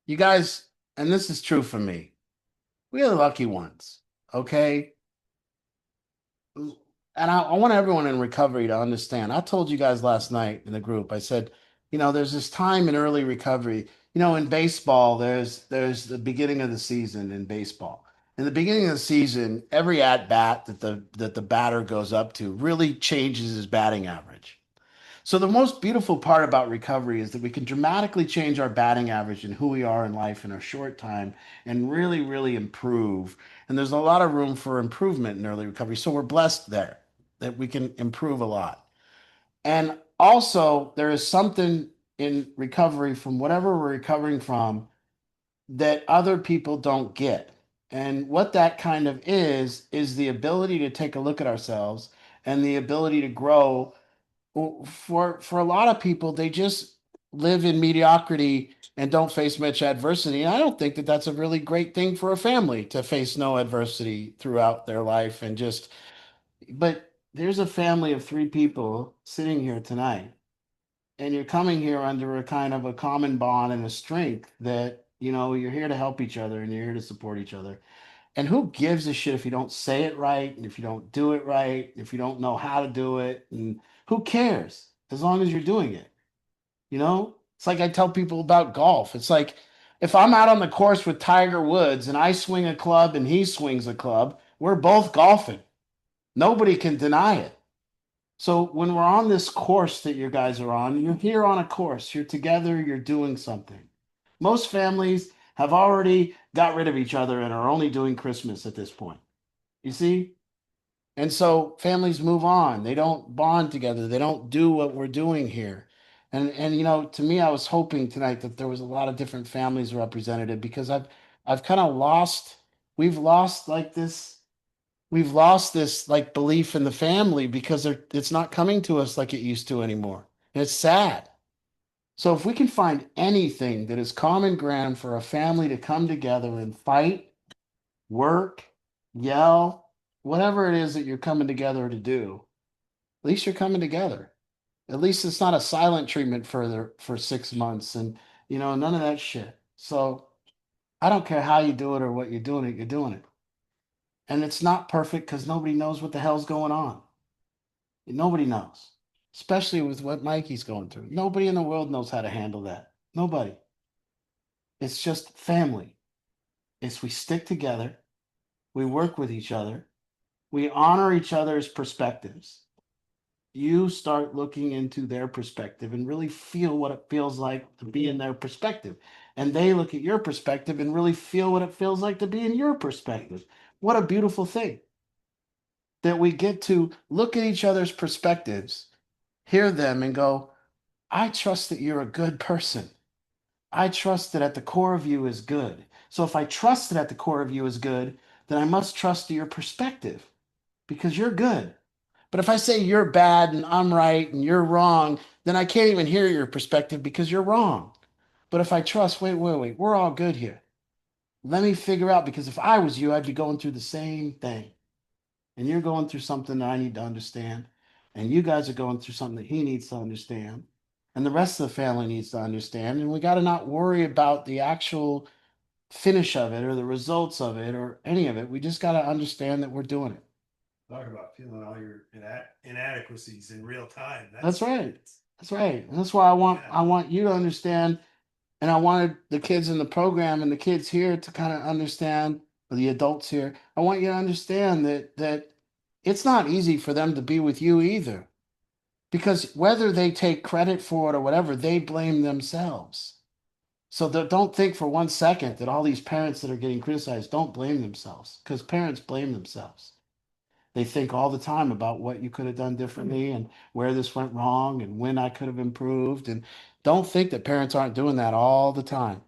You guys, and this is true for me, we are the lucky ones, okay? And I want everyone in recovery to understand. I told you guys last night in the group, I said, there's this time in early recovery. In baseball, there's the beginning of the season in baseball. In the beginning of the season, every at bat that the batter goes up to really changes his batting average. So the most beautiful part about recovery is that we can dramatically change our batting average and who we are in life in a short time and really, really improve. And there's a lot of room for improvement in early recovery. So we're blessed there that we can improve a lot. And also, there is something in recovery from whatever we're recovering from that other people don't get. And what that kind of is the ability to take a look at ourselves and the ability to grow. For a lot of people, they just live in mediocrity and don't face much adversity. And I don't think that that's a really great thing for a family to face no adversity throughout their life and but there's a family of 3 people sitting here tonight, and you're coming here under a kind of a common bond and a strength that, you're here to help each other and you're here to support each other. And who gives a shit if you don't say it right and if you don't do it right, if you don't know how to do it, and who cares as long as you're doing it? It's like I tell people about golf. It's like if I'm out on the course with Tiger Woods and I swing a club and he swings a club, we're both golfing. Nobody can deny it. So when we're on this course that you guys are on, you're here on a course, you're together, you're doing something. Most families have already got rid of each other and are only doing Christmas at this point. You see? And so families move on. They don't bond together. They don't do what we're doing here. And to me, I was hoping tonight that there was a lot of different families represented because I've kind of we've lost this like belief in the family because it's not coming to us like it used to anymore. And it's sad. So if we can find anything that is common ground for a family to come together and fight, work, yell, whatever it is that you're coming together to do, at least you're coming together. At least it's not a silent treatment for 6 months and none of that shit. So I don't care how you do it or what you're doing it. And it's not perfect because nobody knows what the hell's going on. Nobody knows, especially with what Mikey's going through. Nobody in the world knows how to handle that. Nobody. It's just family. It's we stick together, we work with each other, we honor each other's perspectives. You start looking into their perspective and really feel what it feels like to be in their perspective. And they look at your perspective and really feel what it feels like to be in your perspective. What a beautiful thing that we get to look at each other's perspectives, hear them, and go, I trust that you're a good person. I trust that at the core of you is good. So if I trust that at the core of you is good, then I must trust your perspective because you're good. But if I say you're bad and I'm right and you're wrong, then I can't even hear your perspective because you're wrong. But if I trust, wait, we're all good here. Let me figure out, because if I was you, I'd be going through the same thing. And you're going through something that I need to understand. And you guys are going through something that he needs to understand. And the rest of the family needs to understand. And we got to not worry about the actual finish of it or the results of it or any of it. We just got to understand that we're doing it. Talk about feeling all your inadequacies in real time. That's right. That's right. And that's why I want you to understand, and I wanted the kids in the program and the kids here to kind of understand, or the adults here. I want you to understand that it's not easy for them to be with you either. Because whether they take credit for it or whatever, they blame themselves. So don't think for 1 second that all these parents that are getting criticized don't blame themselves, because parents blame themselves. They think all the time about what you could have done differently and where this went wrong and when I could have improved. And don't think that parents aren't doing that all the time.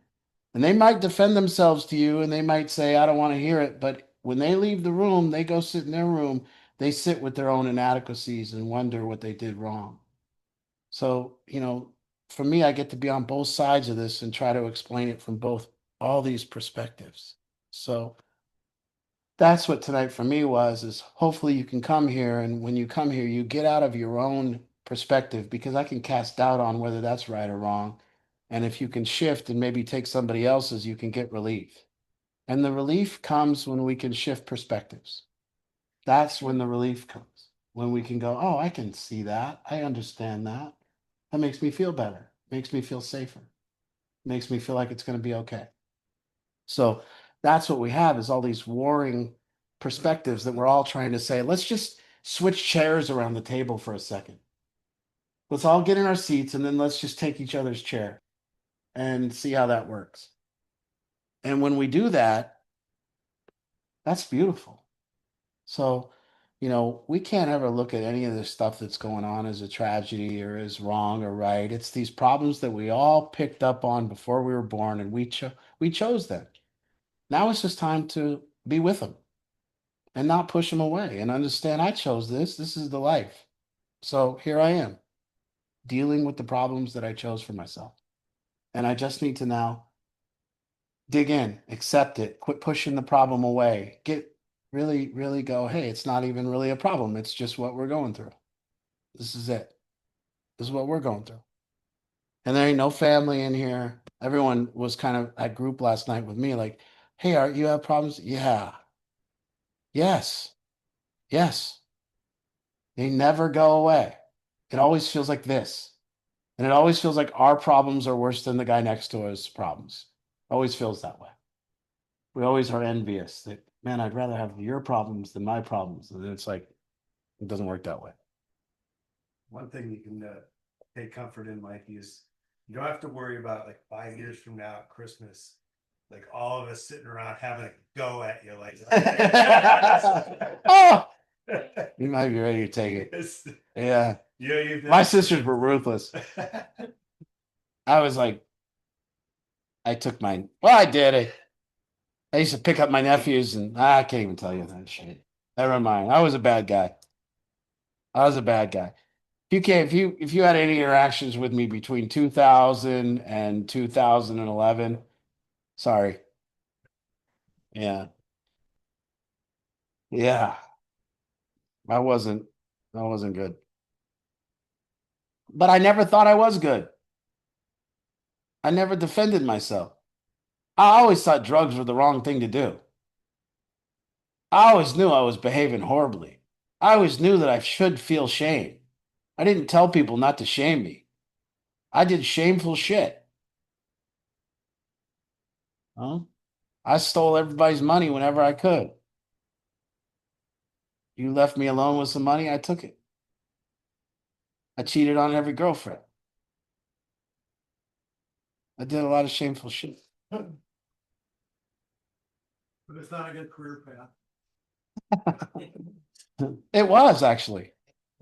And they might defend themselves to you and they might say, I don't want to hear it. But when they leave the room, they go sit in their room, they sit with their own inadequacies and wonder what they did wrong. So, for me, I get to be on both sides of this and try to explain it from all these perspectives. So that's what tonight for me was, is hopefully you can come here, and when you come here, you get out of your own perspective, because I can cast doubt on whether that's right or wrong. And if you can shift and maybe take somebody else's, you can get relief. And the relief comes when we can shift perspectives. That's when the relief comes. When we can go, oh, I can see that. I understand that. That makes me feel better. Makes me feel safer. Makes me feel like it's going to be okay. So that's what we have, is all these warring perspectives that we're all trying to say, let's just switch chairs around the table for a second. Let's all get in our seats and then let's just take each other's chair and see how that works. And when we do that, that's beautiful. So, we can't ever look at any of this stuff that's going on as a tragedy or as wrong or right. It's these problems that we all picked up on before we were born, and we chose them. Now it's just time to be with them and not push them away and understand I chose this. This is the life. So here I am, dealing with the problems that I chose for myself. And I just need to now dig in, accept it, quit pushing the problem away, really, really go, hey, it's not even really a problem. It's just what we're going through. This is it. This is what we're going through. And there ain't no family in here. Everyone was kind of at group last night with me, like, hey, Art, you have problems? Yeah. Yes. Yes. They never go away. It always feels like this. And it always feels like our problems are worse than the guy next to us' problems. Always feels that way. We always are envious that, man, I'd rather have your problems than my problems. And it's like, it doesn't work that way. One thing you can take comfort in, Mikey, is you don't have to worry about like 5 years from now at Christmas, like all of us sitting around having a go at you like Oh, you might be ready to take it. Yeah. My sisters were ruthless. I was like, I did it. I used to pick up my nephews, and I can't even tell you that shit. Never mind. I was a bad guy. If you had any interactions with me between 2000 and 2011, sorry. Yeah. Yeah. I wasn't good. But I never thought I was good. I never defended myself. I always thought drugs were the wrong thing to do. I always knew I was behaving horribly. I always knew that I should feel shame. I didn't tell people not to shame me. I did shameful shit. Huh? I stole everybody's money whenever I could. You left me alone with some money, I took it. I cheated on every girlfriend. I did a lot of shameful shit. But it's not a good career path. It was actually.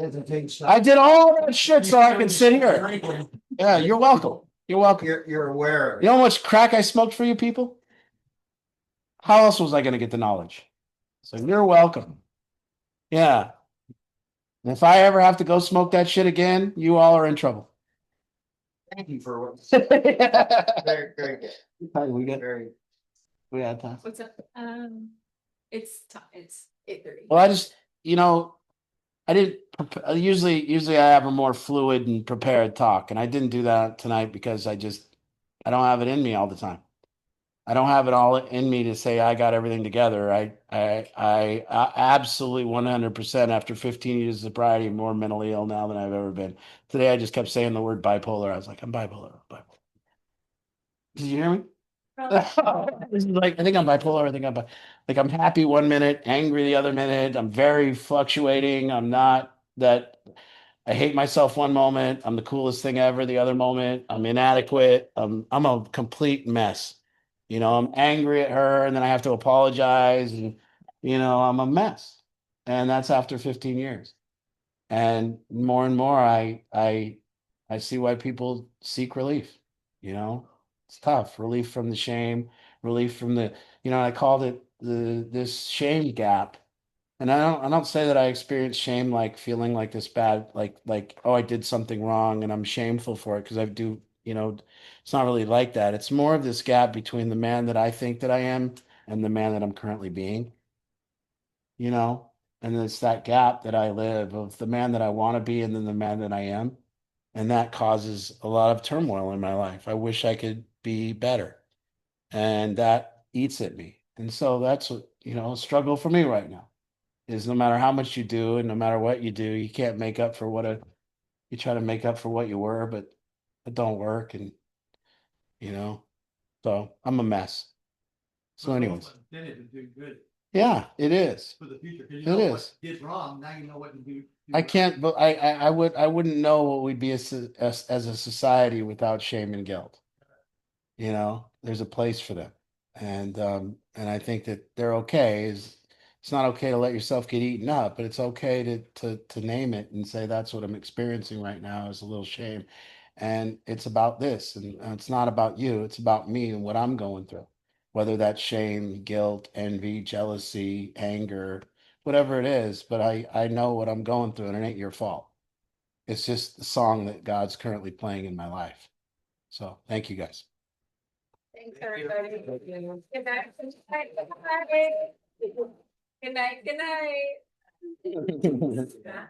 I did all that shit so I could sit here. Yeah, you're welcome. You're welcome. You're aware of You know how much crack I smoked for you people? How else was I going to get the knowledge? So you're welcome. Yeah. And if I ever have to go smoke that shit again, you all are in trouble. Thank you for what. Very, Very good. we got Very. we had time. What's up? It's 8:30. Well, I didn't usually I have a more fluid and prepared talk, and I didn't do that tonight because I don't have it in me all the time. I don't have it all in me to say I got everything together. I absolutely 100% after 15 years of sobriety, am more mentally ill now than I've ever been. Today, I just kept saying the word bipolar. I was like, I'm bipolar. I'm bipolar. Did you hear me? This is like, I think I'm bipolar. I think like I'm happy one minute, angry the other minute. I'm very fluctuating. I'm not that. I hate myself one moment. I'm the coolest thing ever. The other moment, I'm inadequate. I'm a complete mess. I'm angry at her, and then I have to apologize, and I'm a mess. And that's after 15 years. And more, I see why people seek relief. It's tough. Relief from the shame, relief from I called it this shame gap. And I don't say that I experience shame like feeling like this bad, like, oh, I did something wrong and I'm shameful for it because I do, it's not really like that. It's more of this gap between the man that I think that I am and the man that I'm currently being, you know, and it's that gap that I live of the man that I want to be and then the man that I am. And that causes a lot of turmoil in my life. I wish I could be better. And that eats at me. And so that's what, a struggle for me right now is no matter how much you do and no matter what you do, you can't make up for you try to make up for what you were, but it don't work. And, so I'm a mess. So anyways, Did it and do good yeah, it is. for the future, because It is. you did wrong, now you know what to do. I can't, but I wouldn't know what we'd be as a society without shame and guilt. There's a place for them. And I think that they're okay. It's not okay to let yourself get eaten up, but it's okay to name it and say that's what I'm experiencing right now is a little shame. And it's about this, and it's not about you, it's about me and what I'm going through. Whether that's shame, guilt, envy, jealousy, anger, whatever it is, but I know what I'm going through and it ain't your fault. It's just the song that God's currently playing in my life. So thank you guys. Thanks, everybody. Good night. Good night. Good night. Good night.